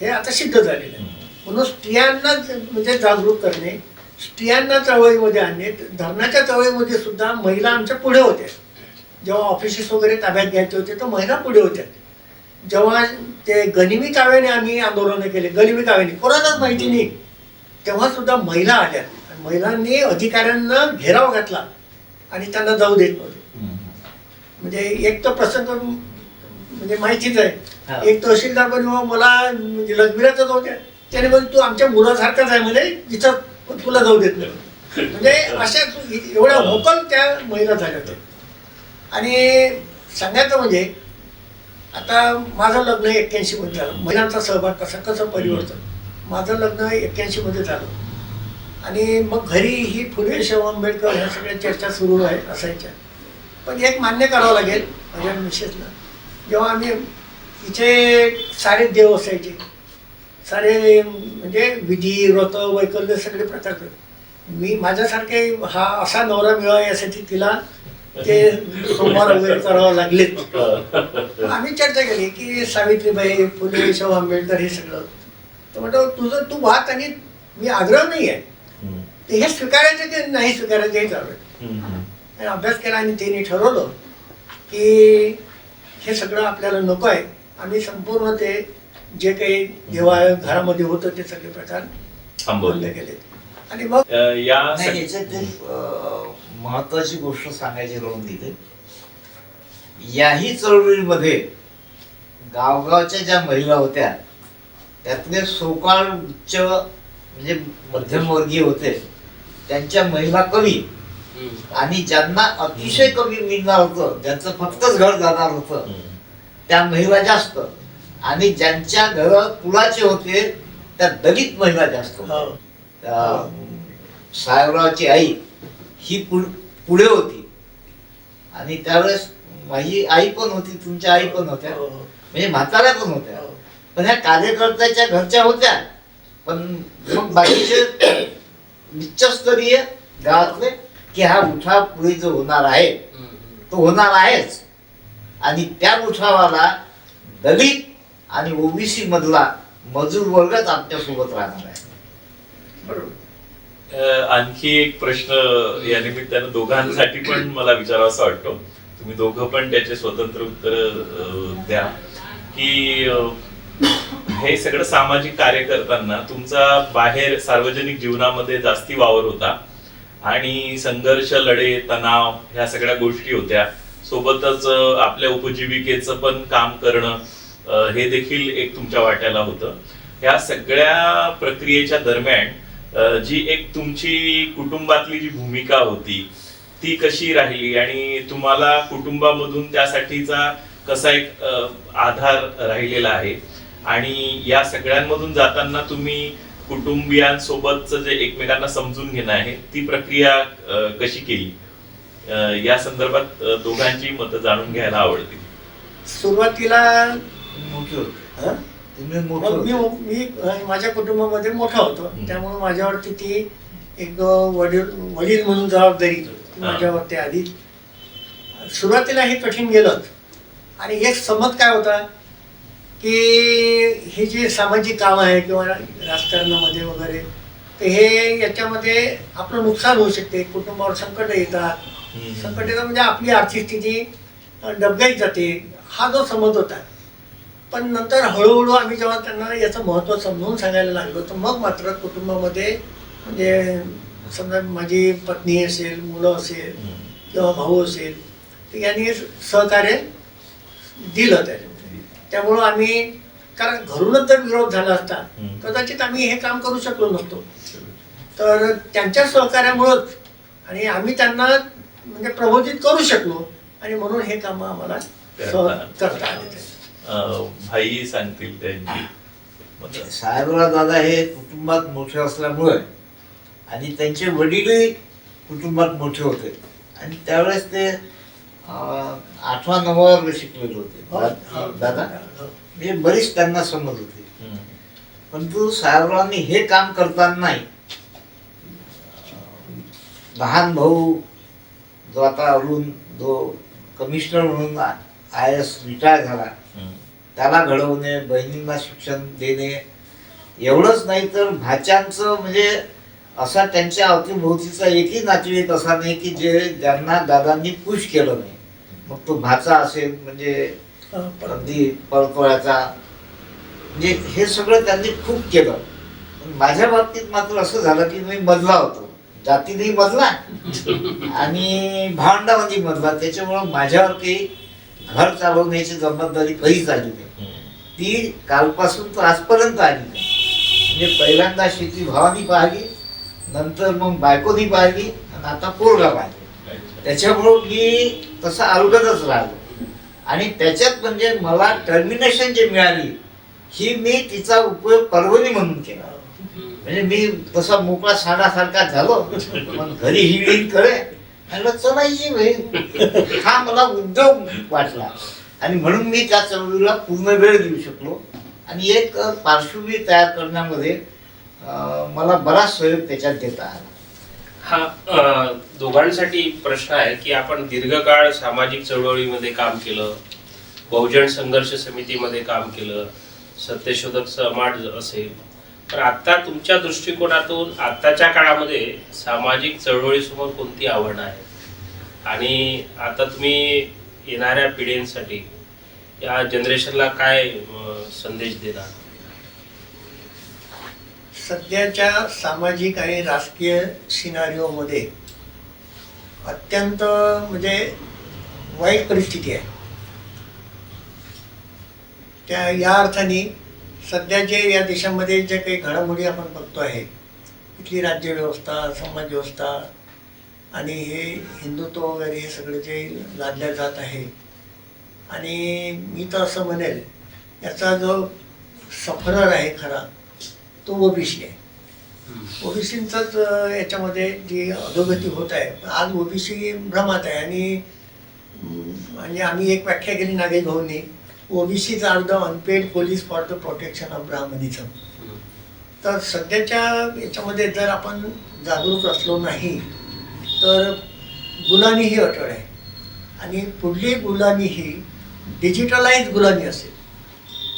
हे आता सिद्ध झालेलं आहे. म्हणून स्त्रियांना म्हणजे जागरूक करणे, स्त्रियांना चळवळीमध्ये आणले. धरणाच्या चळवळीमध्ये सुद्धा महिला आमच्या पुढे होत्या. जेव्हा ऑफिसेस वगैरे ताब्यात घ्यायचे होते तर महिला पुढे होत्या. जेव्हा ते गनिमी काव्याने आम्ही आंदोलनं केले, गनिमी काव्याने कोणालाच माहिती नाही, तेव्हा सुद्धा महिला आल्या. आणि महिलांनी अधिकाऱ्यांना घेराव घातला आणि त्यांना जाऊ देत नव्हते. म्हणजे एक तर प्रसंग म्हणजे माहितीच आहे. एक तहसीलदार पण मला म्हणजे लग्नाचं जाऊ द्या, त्याने म्हणजे तू आमच्या मुलासारखाच आहे म्हणे, जिथं तुला जाऊ देत नाही. म्हणजे अशा एवढ्या व्होकल त्या महिला झाल्या होत्या. आणि सांगायचं म्हणजे आता माझं लग्न 81 मध्ये झालं. महिलांचा सहभाग कसं परिवर्तन. माझं लग्न 81 मध्ये झालं आणि मग घरी ही फुले शाहू आंबेडकर ह्या सगळ्या चर्चा सुरू असायच्या. पण एक मान्य करावं लागेल माझ्या मिसेसला, जेव्हा आम्ही इथे सारे देव असायचे, सारे म्हणजे विधी व्रत वैकल्य सगळे प्रकार करतो. मी माझ्यासारखे हा असा नवरा मिळावा यासाठी तिला ते सोमवार वगैरे करावं लागलेत. आम्ही चर्चा केली की सावित्रीबाई फुले शाहू आंबेडकर हे सगळं. तर म्हटलं तुझं तू वाद आणि मी आग्रह नाही आहे, ते हे स्वीकारायचं की नाही स्वीकारायचं हे ठरवायचं. अभ्यास केला आणि त्यांनी ठरवलं की हे सगळं आपल्याला नको आहे. आम्ही संपूर्ण ते जे काही देवा घरामध्ये होतं ते सगळे प्रकार बंद केले. आणि मग नाही, याच्यात एक महत्वाची गोष्ट सांगायची राहून तिथे, याही चळवळीमध्ये गावगावच्या ज्या महिला होत्या त्यातले सोकाळ उच्च म्हणजे मध्यमवर्गीय होते, त्यांच्या महिला कमी आणि ज्यांना अतिशय कमी मिळणार होतं, ज्यांचं फक्तच घर जाणार होतं, त्या महिला जास्त. आणि ज्यांच्या घर पुलाचे होते त्या दलित महिला जास्त. साहेबरावची आई ही पुढे होती आणि त्यावेळेस माझी आई पण होती, तुमच्या आई पण होत्या, म्हणजे म्हाताऱ्या पण होत्या. पण ह्या कार्यकर्त्याच्या घरच्या होत्या. पण मग बाकीचे उच्चस्तरीय गावातले की हा उठाव पुढे जो होणार आहे तो होणार आहेच. आणि त्या उठावाला दलित आणि ओबीसी मधला मजूर वर्गच आमच्या सोबत राहणार आहे. बरोबर. आणखी एक प्रश्न या निमित्तानं दोघांसाठी पण मला विचारावासा वाटतो, तुम्ही दोघं पण त्याचे स्वतंत्र उत्तर द्या. की हे सगळं सामाजिक कार्य करताना तुमचा बाहेर सार्वजनिक जीवनामध्ये जास्ती वावर होता आणि संघर्ष, लढे, तणाव ह्या सगळ्या गोष्टी होत्या. सोबतच आपल्या उपजीविकेचं पण काम करणं हे देखील एक तुमच्या वाट्याला होतं. ह्या सगळ्या प्रक्रियेच्या दरम्यान जी एक तुमची कुटुंबातली जी भूमिका होती ती कशी राहिली आणि तुम्हाला कुटुंबामधून त्यासाठीचा कसा एक आधार राहिलेला आहे आणि या सगळ्यांमधून जाताना तुम्ही कुटुंबियांसोबतचं जे एकमेकांना समजून घेणं आहे ती प्रक्रिया कशी केली, या संदर्भात दोघांची मतं जाणून घ्यायला आवडतील. सुरुवातीला मोठे होते. तुम्ही मी माझ्या कुटुंबामध्ये मोठा होतो, त्यामुळे माझ्यावरती ती एक वडील म्हणून जबाबदारी माझ्यावरती आधी. सुरुवातीला हे कठीण गेलं आणि एक समज काय होता की हे जे सामाजिक काम आहे किंवा राजकारणामध्ये वगैरे तर हे याच्यामध्ये आपलं नुकसान होऊ शकते, कुटुंबावर संकट येतात. संकट येतात म्हणजे आपली आर्थिक स्थिती डबघाईत जाते, हा जो समज होता. पण नंतर हळूहळू आम्ही जेव्हा त्यांना याचं महत्त्व समजून सांगायला लागलो तर मग मात्र कुटुंबामध्ये म्हणजे समजा माझी पत्नी असेल, मुलं असेल किंवा भाऊ असेल तर यांनी सहकार्य दिलं त्याच्यामध्ये. त्यामुळं आम्ही, कारण घरूनच जर विरोध झाला असता कदाचित आम्ही हे काम करू शकलो नसतो. तर त्यांच्या सहकार्यामुळंच आणि आम्ही त्यांना म्हणजे प्रबोधित करू शकलो आणि म्हणून हे काम आम्हाला करता आले. भाई सांगतील त्यांची. साहेबराव दादा हे कुटुंबात मोठे असल्यामुळे आणि त्यांचे वडीलही कुटुंबात मोठे होते आणि त्यावेळेस ते 8वा 9वा वर्ग शिकलेले होते दादा, म्हणजे बरीच त्यांना समज होती. परंतु साहेबरावांनी हे काम करताना लहान भाऊ जो आता अरुण, जो कमिशनर म्हणून IAS रिटायर झाला, त्याला घडवणे, बहिणींना शिक्षण देणे, एवढंच नाही तर भाच्यांचं म्हणजे असा त्यांच्या अवतीभोवतीचा एकही नातेवाईक असा नाही की ज्यांना दादांनी पुश केलं नाही. मग तो भाचा असेल म्हणजे अगदी परतोळ्याचा, म्हणजे हे सगळं त्यांनी खूप केलं. पण माझ्या बाबतीत मात्र असं झालं की मी मधला होतो, जातीनेही मधला आणि भावंडामध्ये मधला. त्याच्यामुळं माझ्यावर काही घर चालवण्याची जबाबदारी कधीच आली नाही. ती कालपासून तर आजपर्यंत आली नाही. म्हणजे पहिल्यांदा शेती भावानी पाहिली, नंतर मग बायकोनी पाहिली आणि आता पोरगा पाहिली. त्याच्यामुळं मी तसा अलगदच राहिलो. आणि त्याच्यात म्हणजे मला टर्मिनेशन जे मिळाली ही मी तिचा उपयोग परवणी म्हणून केला. म्हणजे मी तसा मोकळा साडासारखा झालो, मग घरी हिडीन करे आणि चलायची भाई, हा मला उद्योग वाटला. आणि म्हणून मी त्या चळवळीला पूर्ण वेळ देऊ शकलो. आणि एक पार्श्वभूमी तयार करण्यामध्ये मला बराच सहयोग त्याच्यात देता आला. हा दोघांसाठी प्रश्न आहे की आपण दीर्घकाळ सामाजिक चळवळीमध्ये काम केलं, बहुजन संघर्ष समितीमध्ये काम केलं, सत्यशोधक समाज असेल, तर आता तुमच्या दृष्टिकोनातून आताच्या काळामध्ये सामाजिक चळवळीसमोर कोणती आव्हानं आहेत आणि आता तुम्ही येणाऱ्या पिढींसाठी या जनरेशनला काय संदेश देणार? सध्याच्या सामाजिक आणि राजकीय सिनारिओमध्ये अत्यंत म्हणजे वाईट परिस्थिती आहे. या अर्थाने सध्या जे या देशामध्ये जे काही घडामोडी आपण बघतो आहे, इथली राज्यव्यवस्था, समाजव्यवस्था आणि हे हिंदुत्व वगैरे हे सगळं जे लादल्या जात आहे, आणि मी तर असं म्हणेल याचा जो सफरर आहे खरा तो ओबीसी आहे. ओबीसींचाच याच्यामध्ये जी अधोगती होत आहे. आज ओबीसी भ्रमात आहे. आणि म्हणजे आम्ही एक व्याख्या केली नागेश भाऊंनी, OBCs are the unpaid police for the protection of brahmanism. तर सध्याच्या याच्यामध्ये जर आपण जागरूक असलो नाही तर गुलामी ही अटळ आहे. आणि पुढली गुलामी ही डिजिटलाइज गुलामी असेल.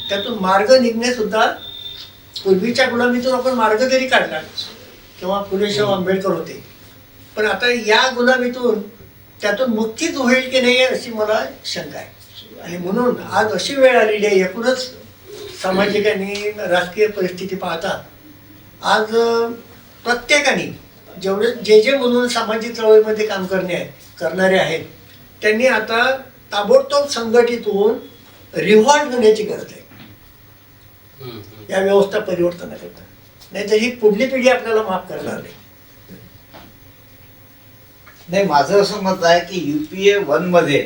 त्यातून मार्ग निघणे सुद्धा, पूर्वीच्या गुलामीतून आपण मार्ग जरी काढला किंवा फुलेशाह आंबेडकर होते, पण आता या गुलामीतून त्यातून मुक्तीच होईल की नाही अशी मला शंका आहे. आणि म्हणून आज अशी वेळ आलेली आहे, एकूणच सामाजिक आणि राजकीय परिस्थिती पाहता आज प्रत्येकाने जेवढे जे म्हणून सामाजिक चळवळीमध्ये काम करणारे आहेत त्यांनी आता ताबडतोब संघटित होऊन रिव्हॉल्ट होण्याची गरज आहे या व्यवस्था परिवर्तनाकरता. नाहीतर ही पुढली पिढी आपल्याला माफ करणार नाही. नाही, माझं असं मत आहे की UPA 1 मध्ये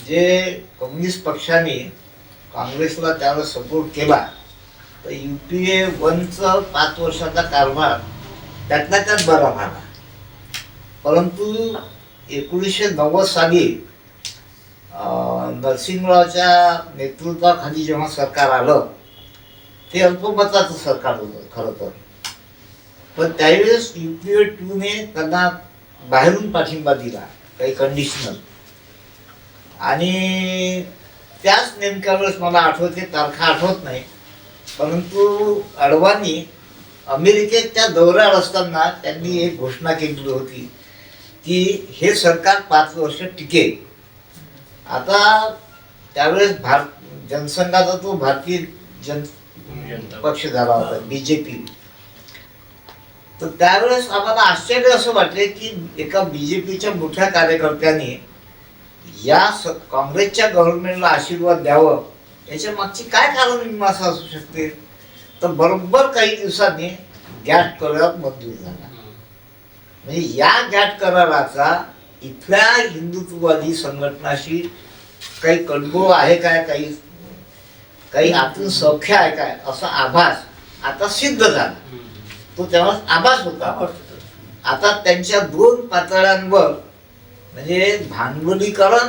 जे कम्युनिस्ट पक्षाने काँग्रेसला त्यावेळेस सपोर्ट केला, तर UPA 1चा 5 वर्षाचा कारभार त्यातल्या त्यात बरा झाला. परंतु 1990 साली नरसिंहरावच्या नेतृत्वाखाली जेव्हा सरकार आलं ते अल्पमताचं सरकार होतं खरं तर. पण त्यावेळेस UPA 2ने त्यांना बाहेरून पाठिंबा दिला, काही कंडिशनल. आणि त्याच नेमक्या वेळेस मला आठवते, तारखा आठवत नाही, परंतु अडवाणी अमेरिकेत त्या दौऱ्यावर असताना त्यांनी एक घोषणा केली होती की हे सरकार 5 वर्ष टिकेल. आता त्यावेळेस जनसंघाचा तो भारतीय पक्ष झाला होता, BJP. तर त्यावेळेस आम्हाला आश्चर्य असं वाटले की एका BJPच्या मोठ्या कार्यकर्त्याने या काँग्रेसच्या गव्हर्नमेंटला आशीर्वाद द्यावं, याच्या मागची काय कारण मीमांसा असू शकते. तर बरोबर काही दिवसांनी गॅट करार मंजूर झाला. म्हणजे या गॅट कराराचा इथल्या हिंदुत्ववादी संघटनाशी काही कडबोळ आहे काय, काही आतून सौख्य आहे काय, असा आभास आता सिद्ध झाला. तो तेव्हा आभास होता. आता त्यांच्या 2 पातळ्यांवर म्हणजे भांडवलीकरण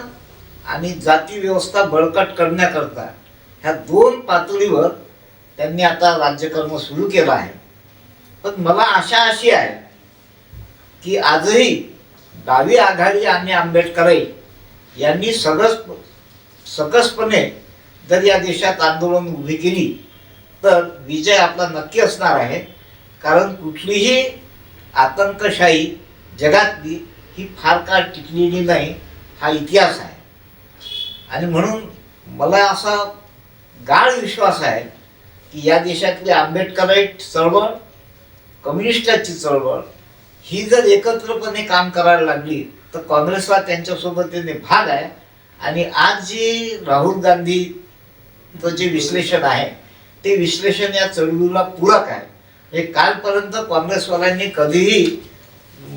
आणि जाती व्यवस्था बळकट करण्याकरता ह्या 2 पातळीवर त्यांनी आता राज्यकर्म सुरू केलं आहे. पण मला आशा अशी आहे की आजही डावी आघाडी आणि आंबेडकराई यांनी सकसपणे जर या देशात आंदोलन उभी केली तर विजय आपला नक्की असणार आहे. कारण कुठलीही आतंकशाही जगातली ही फार काळ टिकलेली नाही, हा इतिहास आहे. आणि म्हणून मला असा गाढ विश्वास आहे की या देशातली आंबेडकराईट चळवळ, कम्युनिस्टाची चळवळ ही जर एकत्रपणे काम करायला लागली तर काँग्रेसला त्यांच्यासोबत येणे भाग आहे. आणि आज जे राहुल गांधीचं जे विश्लेषण आहे ते विश्लेषण या चळवळीला पूरक आहे. हे कालपर्यंत काँग्रेसवाल्यांनी कधीही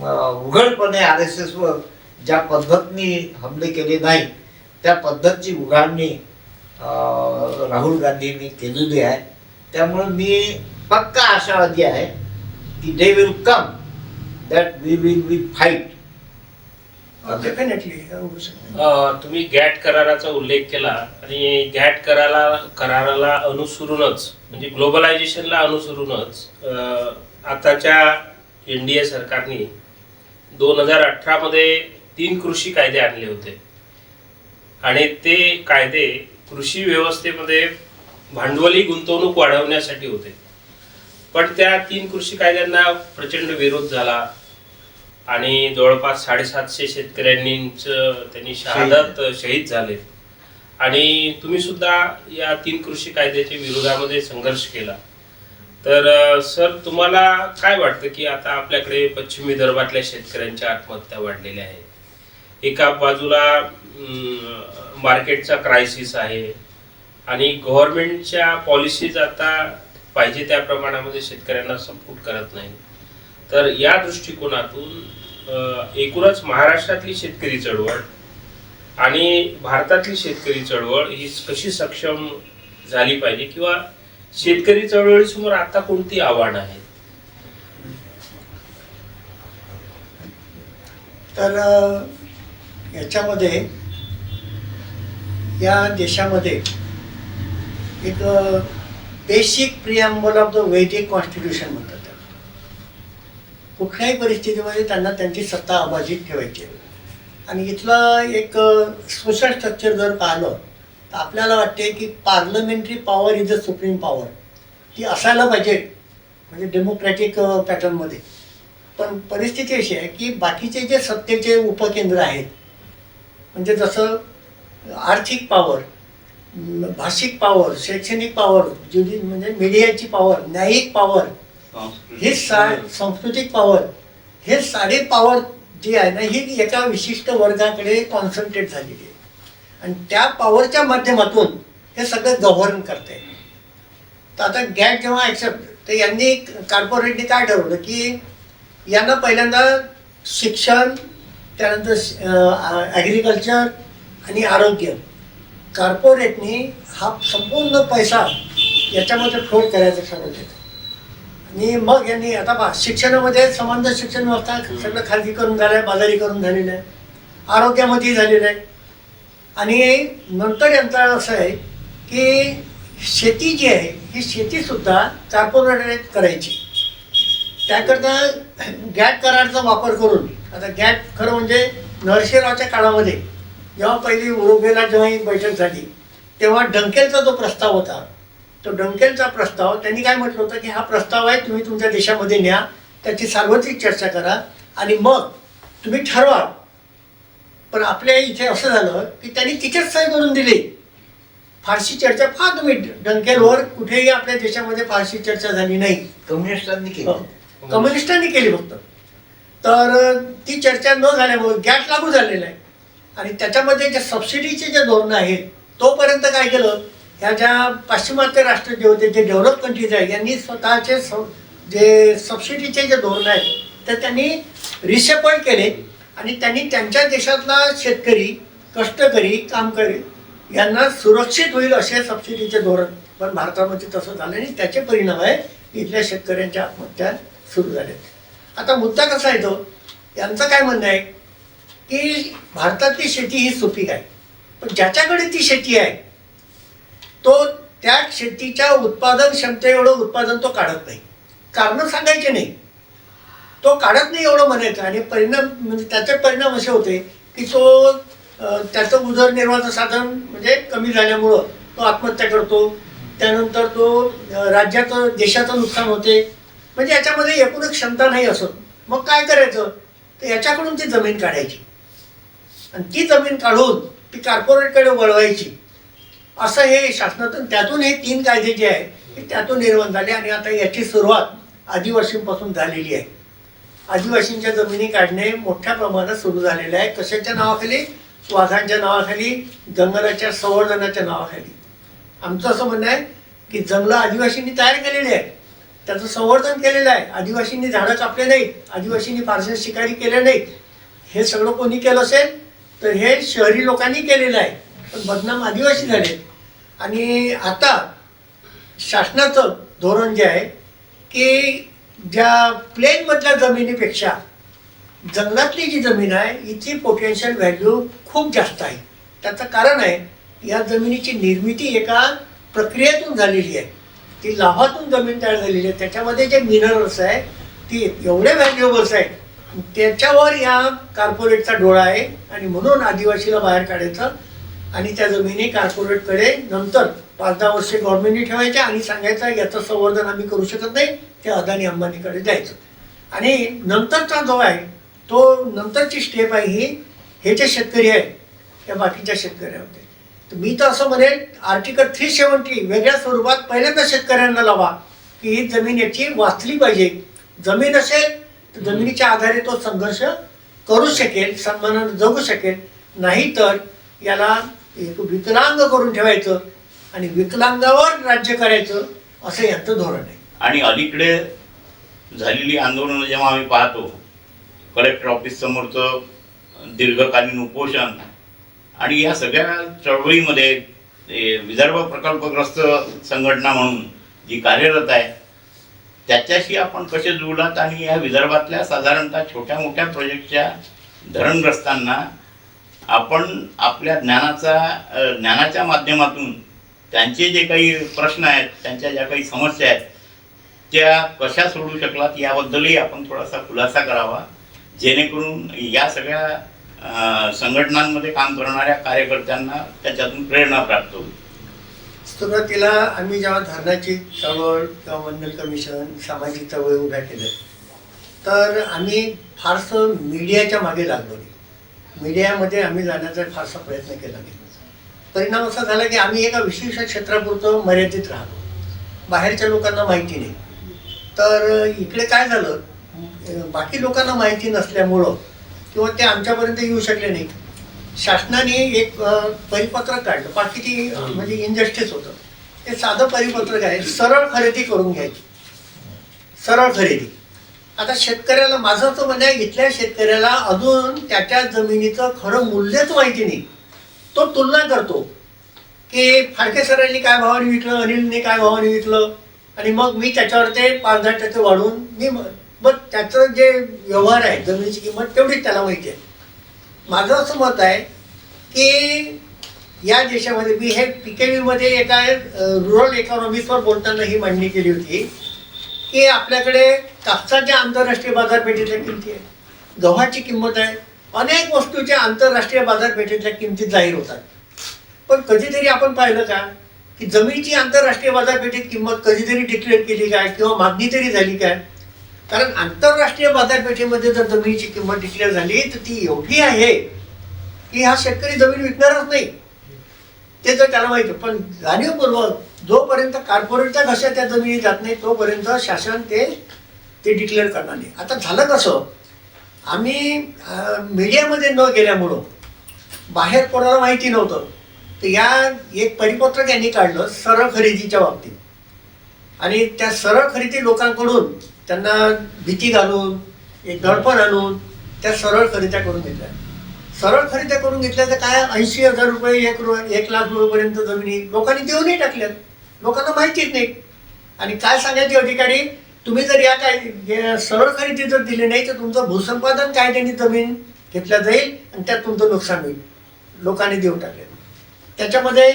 उघडपणे आर एस एसवर ज्या पद्धतीने हमले केले नाही त्या पद्धतीची उघडणी राहुल गांधींनी केलेली आहे. त्यामुळे मी पक्का आशावादी आहे की they will come, that we will fight. Definitely. तुम्ही गॅट कराराचा उल्लेख केला आणि गॅट कराराला अनुसरूनच म्हणजे ग्लोबलायझेशनला अनुसरूनच आताच्या एनडीए सरकारने 2018 मध्ये 3 कृषी कायदे आणले होते आणि ते कायदे कृषी व्यवस्थेमध्ये भांडवली गुंतवणूक वाढवण्यासाठी होते. पण त्या 3 कृषी कायद्यांना प्रचंड विरोध झाला आणि जवळपास 750 त्यांनी शहीद झाले. आणि तुम्ही सुद्धा या 3 कृषी कायद्याच्या विरोधामध्ये संघर्ष केला. तर सर तुम्हाला काय वाटतं की आता आपल्याकडे पश्चिम विदर्भातल्या शेतकऱ्यांच्या आत्महत्या वाढलेल्या आहेत, एका बाजूला मार्केटचा क्रायसिस आहे आणि गव्हर्नमेंटच्या पॉलिसीज आता पाहिजे त्या प्रमाणामध्ये शेतकऱ्यांना सपोर्ट करत नाही. तर या दृष्टिकोनातून एकूणच महाराष्ट्रातली शेतकरी चळवळ आणि भारतातली शेतकरी चळवळ ही कशी सक्षम झाली पाहिजे किंवा शेतकरी चळवळीसमोर आता कोणती आव्हानं आहेत? तर याच्यामध्ये या देशामध्ये एक बेसिक प्रिॲम्बल ऑफ द वैदिक कॉन्स्टिट्यूशन म्हणतात. कुठल्याही परिस्थितीमध्ये त्यांना त्यांची सत्ता अबाधित ठेवायची. आणि इथला एक सोशल स्ट्रक्चर जर पाहिलं तर आपल्याला वाटते की parliamentary power is the supreme power, ती असायला पाहिजे म्हणजे डेमोक्रॅटिक पॅटर्नमध्ये. पण परिस्थिती अशी आहे की बाकीचे जे सत्तेचे उपकेंद्र आहेत म्हणजे जसं आर्थिक पॉवर, भाषिक पॉवर, शैक्षणिक पॉवर, म्हणजे मीडियाची पॉवर, न्यायिक पॉवर, हे सांस्कृतिक पॉवर, हे सारे पॉवर जी आहे ना ही एका विशिष्ट वर्गाकडे कॉन्सन्ट्रेट झालेली आहे. आणि त्या पॉवरच्या माध्यमातून हे सगळं गव्हर्न करते. तर आता गॅट जेव्हा ॲक्सेप्ट तर यांनी कॉर्पोरेटने काय ठरवलं की यांना पहिल्यांदा शिक्षण, त्यानंतर ॲग्रिकल्चर आणि आरोग्य, कॉर्पोरेटनी हा संपूर्ण पैसा याच्यामध्ये फ्लोट करायचं ठरवलं. आणि मग यांनी आता शिक्षणामध्ये समांतर शिक्षण व्यवस्था सगळं खाजगीकरण झालं आहे, बाजारीकरण झालेलं आहे, आरोग्यामध्येही झालेलं आहे. आणि नंतर यांचं असं आहे की शेती जी आहे ही शेतीसुद्धा कॉर्पोरेट करायची. त्याकरता गॅट कराराचा वापर करून आता गॅट खरं म्हणजे नरसिंहरावच्या काळामध्ये जेव्हा पहिली उरुग्वेला जेव्हा ही बैठक झाली तेव्हा डंकेलचा जो प्रस्ताव होता तो डंकेलचा प्रस्ताव त्यांनी काय म्हटलं होतं की हा प्रस्ताव आहे, तुम्ही तुमच्या देशामध्ये न्या, त्याची सार्वत्रिक चर्चा करा आणि मग तुम्ही ठरवा. पण आपल्या इथे असं झालं की त्यांनी तिथेच सही करून दिली. फारशी चर्चा फार तुम्ही डंकेलवर कुठेही आपल्या देशामध्ये फारशी चर्चा झाली नाही. कम्युनिस्टांनी केलं, कम्युनिस्टांनी केली फक्त. तर ती चर्चा न झाल्यामुळे गॅट लागू झालेला आहे. आणि त्याच्यामध्ये जे सबसिडीचे जे धोरणं आहेत तोपर्यंत काय केलं, ह्या ज्या पाश्चिमात्य राष्ट्र जे होते, जे डेव्हलप कंट्रीज आहे, यांनी स्वतःचे जे सबसिडीचे जे धोरण आहेत तर त्यांनी रिसेपल केले आणि त्यांनी त्यांच्या देशातला शेतकरी, कष्टकरी, कामकरी यांना सुरक्षित होईल असे सबसिडीचे धोरण. पण भारतामध्ये तसं झालं आणि त्याचे परिणाम आहे इथल्या शेतकऱ्यांच्या आत्महत्या सुरू झाल्या. आता मुद्दा कसा येतो, यांचं काय म्हणणं आहे की भारतातली शेती ही सुपीक आहे, पण ज्याच्याकडे ती शेती आहे तो त्या शेतीच्या उत्पादन क्षमतेएवढं उत्पादन तो काढत नाही. कारणं सांगायचे नाही, तो काढत नाही एवढं म्हणायचं. आणि परिणाम म्हणजे त्याचे परिणाम असे होते की तो त्याचं उदरनिर्वाहाचं साधन म्हणजे कमी झाल्यामुळं तो आत्महत्या करतो. त्यानंतर तो राज्याचं, देशाचं नुकसान होते. म्हणजे याच्यामध्ये एकूणच क्षमता नाही असं. मग काय करायचं, तर याच्याकडून ती जमीन काढायची आणि ती जमीन काढून ती कॉर्पोरेटकडे वळवायची, असं हे शासनातून त्यातून हे 3 कायदे जे आहे हे त्यातून निर्माण झाले. आणि आता याची सुरुवात आदिवासींपासून झालेली आहे. आदिवासींच्या जमिनी काढणे मोठ्या प्रमाणात सुरू झालेले आहे. कशाच्या नावाखाली, वाघांच्या नावाखाली, जंगलाच्या संवर्धनाच्या नावाखाली. आमचं असं म्हणणं आहे की जंगलं आदिवासींनी तयार केलेली आहे, त्याचं संवर्धन केलेलं आहे. आदिवासींनी झाडं कापले नाहीत, आदिवासींनी फारसे शिकारी केले नाहीत. हे सगळं कोणी केलं असेल तर हे शहरी लोकांनी केलेलं आहे, पण बदनाम आदिवासी झाले. आणि आता शासनाचं धोरण जे आहे की ज्या प्लेनमधल्या जमिनीपेक्षा जंगलातली जी जमीन आहे हिची पोटेन्शियल व्हॅल्यू खूप जास्त आहे. त्याचं कारण आहे, या जमिनीची निर्मिती एका प्रक्रियेतून झालेली आहे. ती लाव्हातून जमीन तयार झालेली आहे. त्याच्यामध्ये जे मिनरल्स आहे ती एवढे व्हॅल्युएबल्स आहेत, त्याच्यावर या कॉर्पोरेटचा डोळा आहे. आणि म्हणून आदिवासीला बाहेर काढायचं आणि त्या जमिनी कॉर्पोरेटकडे नंतर 5-10 वर्षे गव्हर्नमेंटने ठेवायच्या आणि सांगायचं याचं संवर्धन आम्ही करू शकत नाही, ते अदानी अंबानीकडे द्यायचं. आणि नंतरचा जो आहे तो नंतरची स्टेप आहे ही, हे जे शेतकरी आहे त्या बाकीच्या शेतकऱ्या होते. तर मी तर असं म्हणेल आर्टिकल 370 वेगळ्या स्वरूपात पहिल्यांदा शेतकऱ्यांना लावा की ही जमीन याची वाचली पाहिजे. जमीन असेल तर जमिनीच्या आधारे तो संघर्ष करू शकेल, सन्मानाने जगू शकेल. नाही तर याला एक विकलांग करून ठेवायचं आणि विकलांगावर राज्य करायचं, असं यांचं धोरण आहे. आणि अलीकडे झालेली आंदोलनं जेव्हा आम्ही पाहतो, कलेक्टर ऑफिस समोरचं दीर्घकालीन उपोषण आणि या सगळ्या चळवळीमध्ये विदर्भ प्रकल्पग्रस्त संघटना म्हणून जी कार्यरत आहे त्याच्याशी आपण कसे जुळलात आणि या विदर्भातल्या साधारणतः छोट्या मोठ्या प्रोजेक्टच्या धरणग्रस्तांना आपण आपल्या ज्ञानाच्या माध्यमातून त्यांचे जे काही प्रश्न आहेत, त्यांच्या ज्या काही समस्या आहेत त्या कशा सोडवू शकलात याबद्दलही आपण थोडासा खुलासा करावा, जेणेकरून या सगळ्या संघटनांमध्ये काम करणाऱ्या कार्यकर्त्यांना त्याच्यातून प्रेरणा प्राप्त होईल. सुरुवातीला आम्ही जेव्हा धरणाची चळवळ किंवा मंडल कमिशन सामाजिक चळवळी उभ्या केल्या तर आम्ही फारसं मीडियाच्या मागे लागलो नाही. मीडियामध्ये आम्ही जाण्याचा फारसा प्रयत्न केला नाही. परिणाम असा झाला की आम्ही एका विशिष्ट क्षेत्रापुरतं मर्यादित राहतो, बाहेरच्या लोकांना माहिती नाही. तर इकडे काय झालं, बाकी लोकांना माहिती नसल्यामुळं किंवा ते आमच्यापर्यंत येऊ शकले नाही, शासनाने एक परिपत्रक काढलं. बाकी ती म्हणजे इंडस्ट्रीज होतं ते साधं परिपत्रक आहे, सरळ खरेदी करून घ्यायची, सरळ खरेदी. आता शेतकऱ्याला माझं असं म्हणणं आहे, इथल्या शेतकऱ्याला अजून त्याच्या जमिनीचं खरं मूल्यच माहिती नाही. तो तुलना करतो की फाळके सरांनी काय भावाने विकलं, अनिलने काय भावाने विकलं आणि मग मी त्याच्यावर ते 5-10% वाढवून मी मग त्याचं जे व्यवहार आहे जमिनीची किंमत तेवढीच त्याला माहिती आहे. माझं असं मत आहे की या देशामध्ये मी हे PKVमध्ये एका रुरल इकॉनॉमिक्सवर बोलताना ही मांडणी केली होती की आपल्याकडे कापसाच्या आंतरराष्ट्रीय बाजारपेठेतल्या किमती आहे, गव्हाची किंमत आहे, अनेक वस्तूच्या आंतरराष्ट्रीय बाजारपेठेतल्या किमती जाहीर होतात. पण कधीतरी आपण पाहिलं का की जमिनीची आंतरराष्ट्रीय बाजारपेठेत किंमत कधीतरी डिक्लेअर केली काय किंवा मागणी तरी झाली काय? कारण आंतरराष्ट्रीय बाजारपेठेमध्ये जर जमिनीची किंमत डिक्लेअर झाली तर ती एवढी आहे की हा शेतकरी जमीन विकणारच नाही, ते जर त्याला माहिती. पण जाणीवपूर्वक जोपर्यंत कॉर्पोरेटच्या घशात त्या जमिनी जात नाही तोपर्यंत शासन ते डिक्लेअर करणार नाही. आता झालं कसं, आम्ही मीडियामध्ये न गेल्यामुळं बाहेर कोणाला माहिती नव्हतं, तर या एक परिपत्रक यांनी काढलं सरळ खरेदीच्या बाबतीत. आणि त्या सरळ खरेदी लोकांकडून त्यांना भीती घालून एक दडपण आणून त्या सरळ खरेद्या करून घेतल्या. सरळ खरेद्या करून घेतल्या तर काय 80,000 रुपये 1 लाख रुपयेपर्यंत जमिनी लोकांनी देऊनही टाकल्यात, लोकांना माहितीच नाही. आणि काय सांगायचे अधिकारी, तुम्ही जर या सरळ खरेदी जर दिली नाही तर तुमचं भूसंपादन कायद्याने जमीन घेतल्या जाईल आणि त्यात तुमचं नुकसान होईल. लोकांनी देऊन टाकले. त्याच्यामध्ये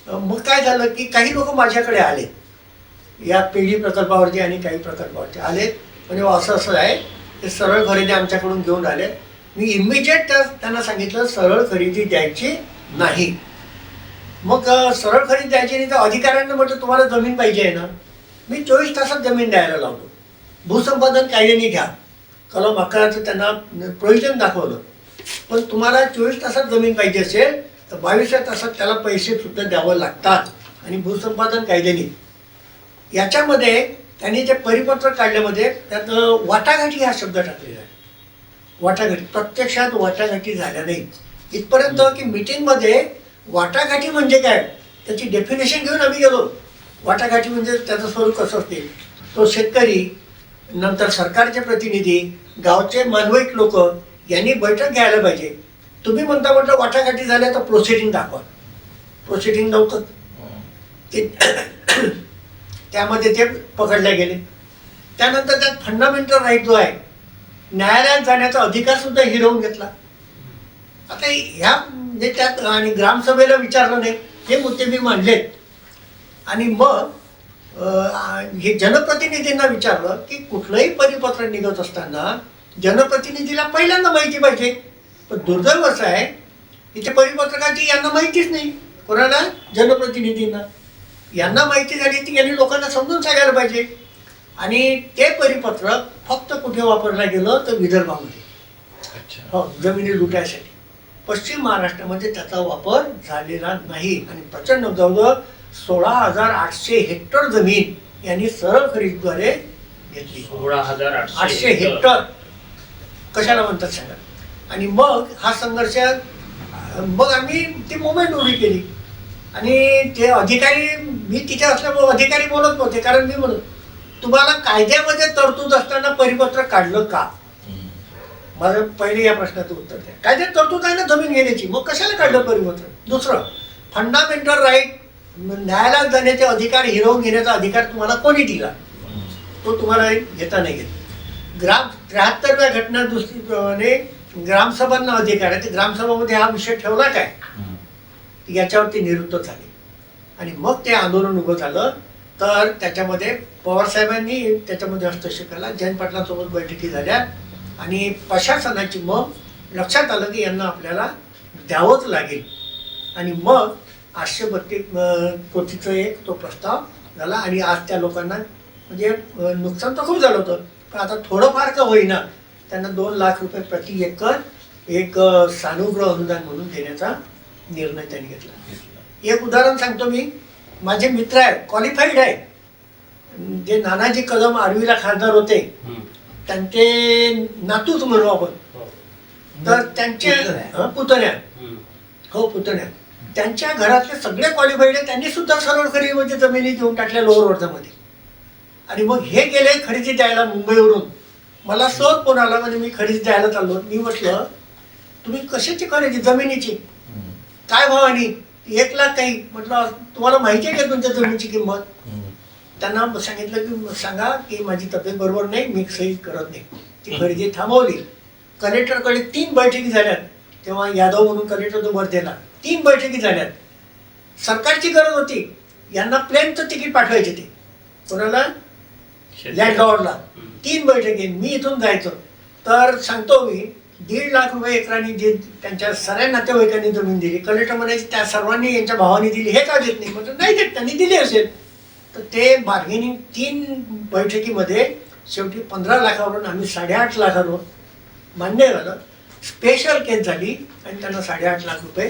मग काय झालं की काही लोक माझ्याकडे आले, या पेढी प्रकल्पावरती आणि काही प्रकल्पावरती आले, म्हणजे असं असं आहे ते सरळ खरेदी आमच्याकडून घेऊन आले. मी इमिजिएट त्यांना सांगितलं सरळ खरेदी द्यायची नाही. मग सरळ खरेदी द्यायची नाही तर अधिकाऱ्यांना म्हटलं तुम्हाला जमीन पाहिजे आहे ना, मी 24 तासात जमीन द्यायला लावतो, भूसंपादन कायद्याने घ्या. कलम 11चं त्यांना प्रोव्हिजन दाखवलं. पण तुम्हाला 24 तासात जमीन पाहिजे असेल तर 22व्या तासात त्याला पैसे सुद्धा द्यावं लागतात. आणि भूसंपादन कायद्याने याच्यामध्ये त्यांनी जे परिपत्र काढल्यामध्ये त्यात वाटाघाटी हा शब्द टाकलेला आहे. वाटाघाटी प्रत्यक्षात वाटाघाटी झाल्या नाही. इथपर्यंत की मीटिंगमध्ये वाटाघाटी म्हणजे काय त्याची डेफिनेशन घेऊन आम्ही गेलो. वाटाघाटी म्हणजे त्याचं स्वरूप कसं असते, तो शेतकरी, नंतर सरकारचे प्रतिनिधी, गावचे मानविक लोक यांनी बैठक घ्यायला पाहिजे. तुम्ही म्हटलं वाटाघाटी झाल्या तर प्रोसिडिंग दाखवा. प्रोसिडिंग नव्हतं ते त्यामध्ये ते पकडले गेले. त्यानंतर त्यात फंडामेंटल राईट जो आहे न्यायालयात जाण्याचा अधिकार सुद्धा हिरावून घेतला. आता ह्या म्हणजे त्यात आणि ग्रामसभेला विचारलं नाही हे मुद्दे मी मांडलेत. आणि मग हे जनप्रतिनिधींना विचारलं की कुठलंही परिपत्र निघत असताना जनप्रतिनिधीला पहिल्यांदा माहिती पाहिजे. पण दुर्दैव असं आहे की ते परिपत्रकाची यांना माहितीच नाही. कोणाला? जनप्रतिनिधींना. यांना माहिती झाली ती यांनी लोकांना समजून सांगायला पाहिजे. आणि ते परिपत्रक फक्त कुठे वापरलं गेलं तर विदर्भामध्ये, हो, जमिनी लुटायसाठी. पश्चिम महाराष्ट्रामध्ये त्याचा वापर झालेला नाही. आणि प्रचंड जवळजवळ 16,800 हेक्टर जमीन यांनी सरळ खरेदीद्वारे घेतली. 16,800 हेक्टर कशाला म्हणतात सांगा. आणि मग हा संघर्ष, मग आम्ही ती मुवमेंट उभी केली. आणि ते अधिकारी, मी तिथे असल्यामुळे अधिकारी बोलत नव्हते, कारण मी म्हणत तुम्हाला कायद्यामध्ये तरतूद असताना परिपत्र काढलं का? माझं पहिले या प्रश्नाचं उत्तर द्या. कायद्यात तरतूद आहे ना जमीन घेण्याची, मग कशाला काढलं परिपत्र? दुसरं, फंडामेंटल राईट न्यायालयात जाण्याचे अधिकार हिरावून घेण्याचा अधिकार तुम्हाला कोणी दिला? तो तुम्हाला घेता नाही येत. 73व्या घटना दुरुस्तीप्रमाणे ग्रामसभांना अधिकार आहे. ते ग्रामसभामध्ये हा विषय ठेवला काय याच्यावरती निवृत्त झाले. आणि मग ते आंदोलन उभं झालं. तर त्याच्यामध्ये पवारसाहेबांनी त्याच्यामध्ये हस्तक्षेप केला. जयंत पाटलांसोबत बैठकी झाल्या. आणि प्रशासनाची मग लक्षात आलं की यांना आपल्याला द्यावंच लागेल. आणि मग 832 कोटीचा एक तो प्रस्ताव झाला. आणि आज त्या लोकांना म्हणजे नुकसान तर खूप झालं होतं, पण आता थोडंफार का होईना त्यांना 2 लाख रुपये प्रति एकर एक सानुग्रह अनुदान म्हणून देण्याचा निर्णय त्यांनी घेतला. एक उदाहरण सांगतो मी. माझे मित्र आहे, क्वालिफाईड आहे, जे नानाजी कदम आर्वीला खासदार होते त्यांचे नातूच म्हणू आपण. तर त्यांचे पुतण्या, हो पुतण्या, त्यांच्या घरातले सगळे क्वालिफाईड आहे. त्यांनी सुद्धा सरळ खरेदीमध्ये जमिनी देऊन टाकल्या लोअर वर्धामध्ये. आणि मग हे गेले खरेदी द्यायला मुंबईवरून. मला सहज फोन आला, म्हणजे मी खरेदी द्यायला चाललो. मी म्हटलं तुम्ही कशाची खरेदी? जमिनीची. काय भावानी? 1 लाख काही. म्हटलं तुम्हाला माहिती आहे का तुमच्या जमिनीची किंमत? त्यांना सांगितलं की सांगा की माझी तब्येत बरोबर नाही, मी सही करत नाही. ती खरेदी थांबवली. कलेक्टरकडे 3 बैठकी झाल्यात. तेव्हा यादव म्हणून कलेक्टर भर दिला. 3 बैठकी झाल्यात. सरकारची गरज होती, यांना प्लेनचं तिकीट पाठवायचे ते. कोणाला? लँडलॉर्डला. 3 बैठकी. मी इथून जायचो. तर सांगतो मी 1.5 लाख रुपये एकरांनी जे त्यांच्या सगळ्या नातेवाईकांनी जमीन दिली. कलेक्टर म्हणायचे त्या सर्वांनी यांच्या भावाने दिली, हे का देत नाही? म्हणजे नाही देत, त्यांनी दिली असेल. तर ते बार्गेनिंग 3 बैठकीमध्ये शेवटी 15 लाखावरून आम्ही 8.5 लाखावर मान्य झालं. स्पेशल केस झाली आणि त्यांना 8.5 लाख रुपये.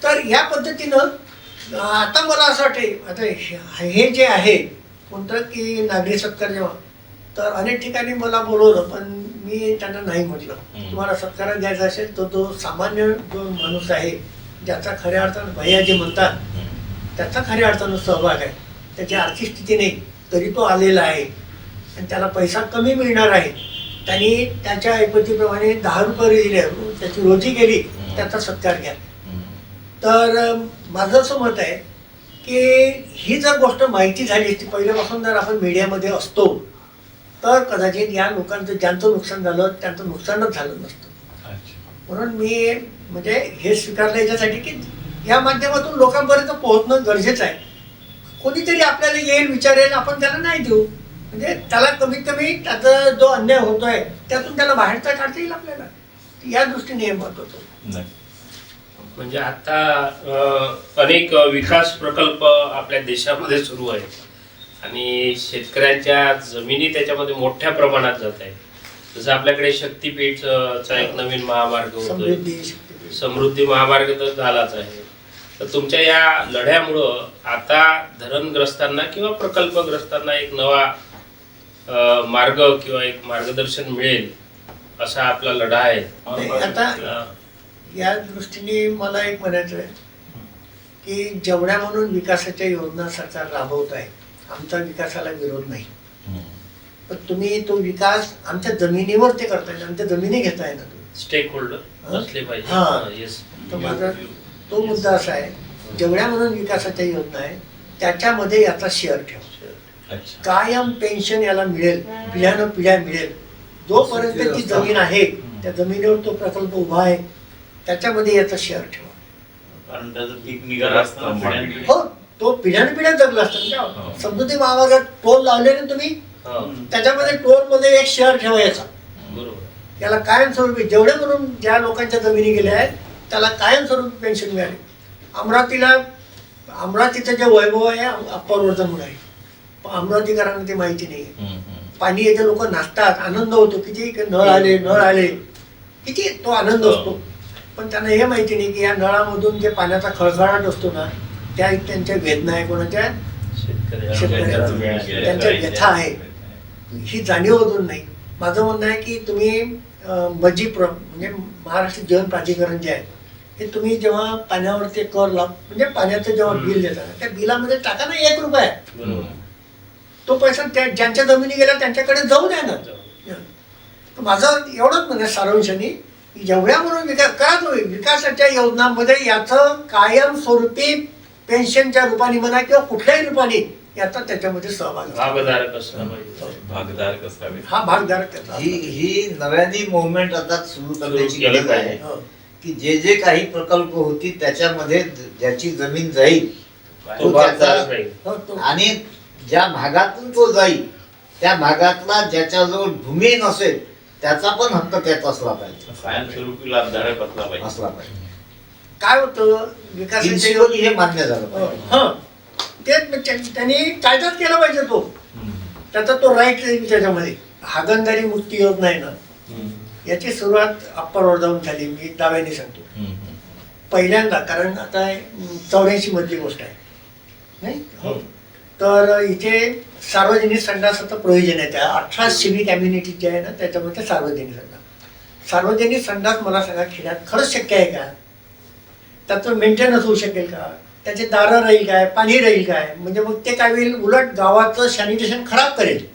तर या पद्धतीनं आता मला असं वाटते, आता हे जे आहे कोणतं की नागरी सत्कार जेव्हा, तर अनेक ठिकाणी मला बोलवलं, पण मी त्यांना नाही म्हटलं. तुम्हाला सत्कार द्यायचा असेल तर तो सामान्य जो माणूस आहे, ज्याचा खऱ्या अर्थानं भैया जे म्हणतात त्याचा खऱ्या अर्थानं सहभाग आहे, त्याची आर्थिक स्थिती नाही तरी तो आलेला आहे आणि त्याला पैसा कमी मिळणार आहे, त्यांनी त्याच्या ऐपतीप्रमाणे 10 रुपये दिले, त्याची रोजी गेली, त्याचा सत्कार घ्या. तर माझं असं मत आहे की ही जर गोष्ट माहिती झाली असती पहिल्यापासून, जर आपण मीडियामध्ये असतो तर कदाचित या लोकांचं ज्यांचं नुकसान झालं त्यांचं नुकसानच झालं नसतं. म्हणून मी म्हणजे हे स्वीकारलं याच्यासाठी की या माध्यमातून लोकांपर्यंत पोहोचणं गरजेचं आहे. कोणीतरी आपल्याला येईल, विचारेल, आपण त्याला नाही देऊ, म्हणजे त्याला कमीत कमी त्याचा जो अन्याय होतोय त्यातून त्याला बाहेरचा काढता येईल आपल्याला. या दृष्टीने हे मत होतं. म्हणजे आता अनेक विकास प्रकल्प आपल्या देशामध्ये सुरू आहेत आणि शेतकऱ्यांच्या जमिनी त्याच्यामध्ये मोठ्या प्रमाणात जात आहे. जसं आपल्याकडे शक्तीपीठचा एक नवीन महामार्ग होतोय, समृद्धी शक्ती. समृद्धी महामार्ग तर झालाच आहे. तर तुमच्या या लढ्यामुळं आता धरणग्रस्तांना किंवा प्रकल्पग्रस्तांना एक नवा मार्ग किंवा एक मार्गदर्शन मिळेल असा आपला लढा आहे. आता या दृष्टीने मला एक म्हणायचं आहे की जेवढ्या म्हणून विकासाच्या योजना सरकार राबवत आहे, आमचा विकासाला विरोध नाही, पण तुम्ही तो विकास आमच्या जमिनीवर ते करताय, आमच्या जमिनी घेताय ना तुम्ही. स्टेक होल्डर असले पाहिजे. हा. येस. तर माझा तो मुद्दा असा आहे, जेवढ्या म्हणून विकासाच्या योजना आहे त्याच्यामध्ये याचा शेअर ठेवा. अच्छा. कायम पेन्शन याला मिळेल, पिढ्यानं पिढ्या मिळेल. जोपर्यंत ती जमीन आहे त्या जमिनीवर तो प्रकल्प उभा आहे त्याच्यामध्ये याचा शेअर ठेवा. कारण त्याचं पीक निघत असतं पिढ्यानपिढ्या. हो, तो पिढ्यानं पिढ्या जगला असतं. समृद्धी महामार्गात टोल लावले ना तुम्ही, हो. त्याच्यामध्ये टोल मध्ये एक शेअर ठेवायचा. बरोबर. याला कायमस्वरूपी जेवढे म्हणून ज्या लोकांच्या जमिनी गेल्या आहेत त्याला कायमस्वरूपी पेन्शन मिळाली. अमरावतीचं जे वैभव आहे अपरवर्धन आहे, अमरावतीकरांना ते माहिती नाही. पाणी येते, लोक नाचतात, आनंद होतो, किती नळ आले किती तो आनंद असतो. पण त्यांना हे माहिती नाही की या नळामधून जे पाण्याचा खळखळाट असतो ना, त्या त्यांच्या वेदना आहे, कोणाच्या शेतकऱ्यांच्या, त्यांच्या व्यथा आहे, ही जाणीव अजून नाही. माझं म्हणणं आहे की तुम्ही म्हणजे महाराष्ट्र जल प्राधिकरण जे आहे हे तुम्ही जेव्हा पाण्यावर ते कर म्हणजे पाण्याचं जेव्हा बिल देता त्या बिलामध्ये टाका ना 1 रुपया. तो पैसा ज्यांच्या जमिनी गेल्या त्यांच्याकडे जाऊ द्या ना. तर माझं एवढंच म्हणणं सारांशाने की जेवढ्या म्हणून विकास करा तुम्ही, विकासाच्या योजनांमध्ये याचं कायमस्वरूपी पेन्शनच्या रूपाने म्हणा किंवा कुठल्याही रूपाने याचा त्याच्यामध्ये सहभाग भागधारक असला पाहिजे. भागधारक असावे. हा भागधारक त्याचा ही नव्याने मुवमेंट आता सुरू करण्याची केलं गरज आहे हो. की जे काही प्रकल्प होती त्याच्यामध्ये ज्याची जमीन जाईल तो भागधारक राहील. हो, तो आणि ज्या भागातून तो जाईल त्या भागातला ज्याच्याजवळ भूमी नसेल त्याचा पण हक्क त्यात असला पाहिजे. कायमस्वरूपी लाभधारक असला पाहिजे. काय होतं विकासाच्या प्रिन्सिपल हे मान्य झालं पाहिजे. हा, ते त्यांनी कायदाच केला पाहिजे. तो त्याचा तो राईट राहील त्याच्यामध्ये. हागणदारी मुक्ती योजना आहे ना, याची सुरुवात अप्पर वर्धावून झाली. मी दाव्याने सांगतो पहिल्यांदा, कारण आता 84 मधली गोष्ट आहे नाही. तर इथे सार्वजनिक संडासाचं प्रयोजन आहे. त्या 18 सिव्हिक कम्युनिटी जे आहे ना त्याच्यामध्ये सार्वजनिक संडास मला सांगा खेड्यात खरंच शक्य आहे का? त्याचं मेंटेनन्स होऊ शकेल का? त्याचे दारं राहील काय, पाणी राहील काय? म्हणजे मग ते काय होईल, उलट गावाचं सॅनिटेशन खराब करेल.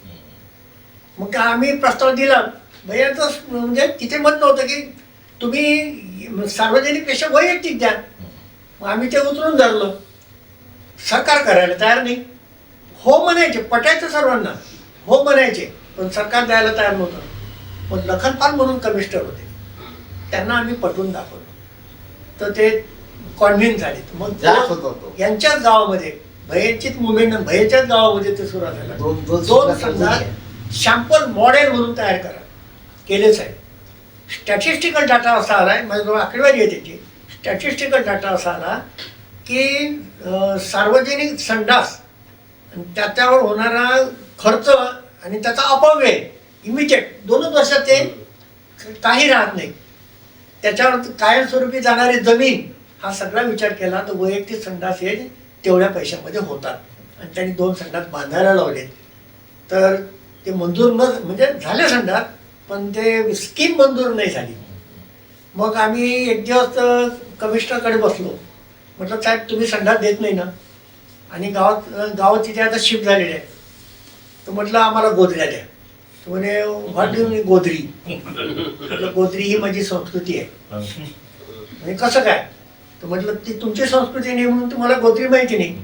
मग आम्ही प्रस्ताव दिला भैयाचं, म्हणजे तिथे म्हणणं होतं की तुम्ही सार्वजनिक पेशा वैयक्तिक द्या. मग आम्ही ते उतरून धरलं. सरकार करायला तयार नाही. हो म्हणायचे, पटायचं सर्वांना, हो म्हणायचे, पण सरकार द्यायला तयार नव्हतं. मग लखनपाल म्हणून कमिशनर होते, त्यांना आम्ही पटवून दाखवलं तर ते कॉन्व्हिन्स झाले. मग यांच्याच गावामध्ये भैयाचीच मुवमेंट, भैयाच्याच गावामध्ये ते सुरू झालं. दोन संघात शॅम्पल मॉडेल म्हणून तयार करा केलेच आहे. स्टॅटिस्टिकल डाटा असा आलाय, माझ्याजवळ आकडेवारी आहे त्याची. स्टॅटिस्टिकल डाटा असा आला की सार्वजनिक संडास त्याच्यावर होणारा खर्च आणि त्याचा अपव्यय इमिजिएट 2 वर्षात ते काही राहत नाही. त्याच्यावर कायमस्वरूपी जाणारी जमीन हा सगळा विचार केला तर वैयक्तिक संडास हे तेवढ्या पैशामध्ये होतात. आणि त्यांनी 2 संडास बांधायला लावले. तर ते मंजूर म्हणजे झाले संडास, पण ते स्कीम मंजूर नाही झाली. मग आम्ही एक दिवस कमिशनरकडे बसलो. म्हटलं साहेब तुम्ही संडास देत नाही ना, आणि गावात तिथे आता शिफ्ट झालेले आहे. तर म्हटलं आम्हाला गोधऱ्या द्या. तर म्हणे व्हॉट डू मीन गोधरी? म्हटलं गोधरी ही माझी संस्कृती आहे. म्हणजे कसं काय? तर म्हटलं ती तुमची संस्कृती नाही म्हणून तुम्हाला गोधरी माहिती नाही.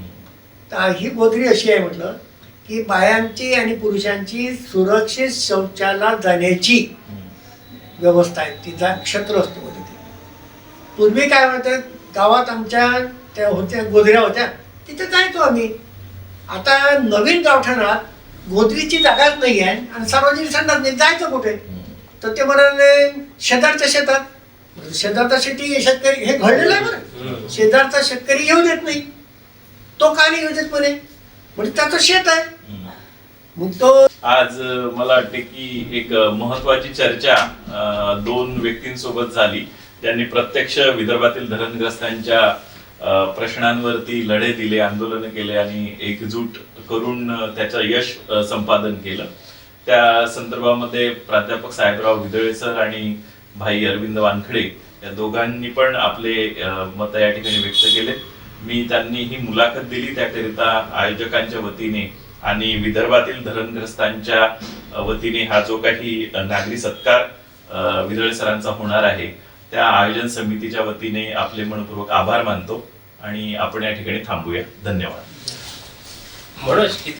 तर ही गोधरी अशी आहे म्हटलं की बायांची आणि पुरुषांची सुरक्षित शौचालयात जाण्याची व्यवस्था आहे. तिचा क्षेत्र असतो मध्ये. पूर्वी काय होतं, गावात आमच्या त्या होत्या गोधऱ्या होत्या, तिथे जायचो आम्ही. आता नवीन गावठाणात गोधरीची जागाच नाही आहे आणि सार्वजनिक संडास नाही, जायचं कुठे? तर ते म्हणाले शेजारच्या शेतात. शेजारचा शेतकरी हे घडलेलं आहे बरं. शेजारचा शेतकरी येऊ देत नाही. तो का नाही येऊ देत म्हणे? म्हणजे त्याचं शेत आहे. मग तो आज मला वाटते की एक महत्वाची चर्चा दोन व्यक्तींसोबत झाली, ज्यांनी प्रत्यक्ष विदर्भातील धरणग्रस्तांच्या प्रश्नांवरती लढे दिले, आंदोलन केले आणि एकजूट करून त्याचं यश संपादन केलं. त्या संदर्भामध्ये प्राध्यापक साहेबराव विदळे सर आणि भाई अरविंद वानखडे या दोघांनी पण आपले मत या ठिकाणी व्यक्त केले. मी त्यांनी ही मुलाखत दिली त्याकरिता आयोजकांच्या वतीने आणि विदर्भातील धरणग्रस्तांच्या वतीने हा जो काही नागरी सत्कार विदळे सरांचा होणार आहे त्या आयोजन समितीच्या वतीने आपले मनपूर्वक आभार मानतो आणि आपण या ठिकाणी थांबूया. धन्यवाद. मनोज,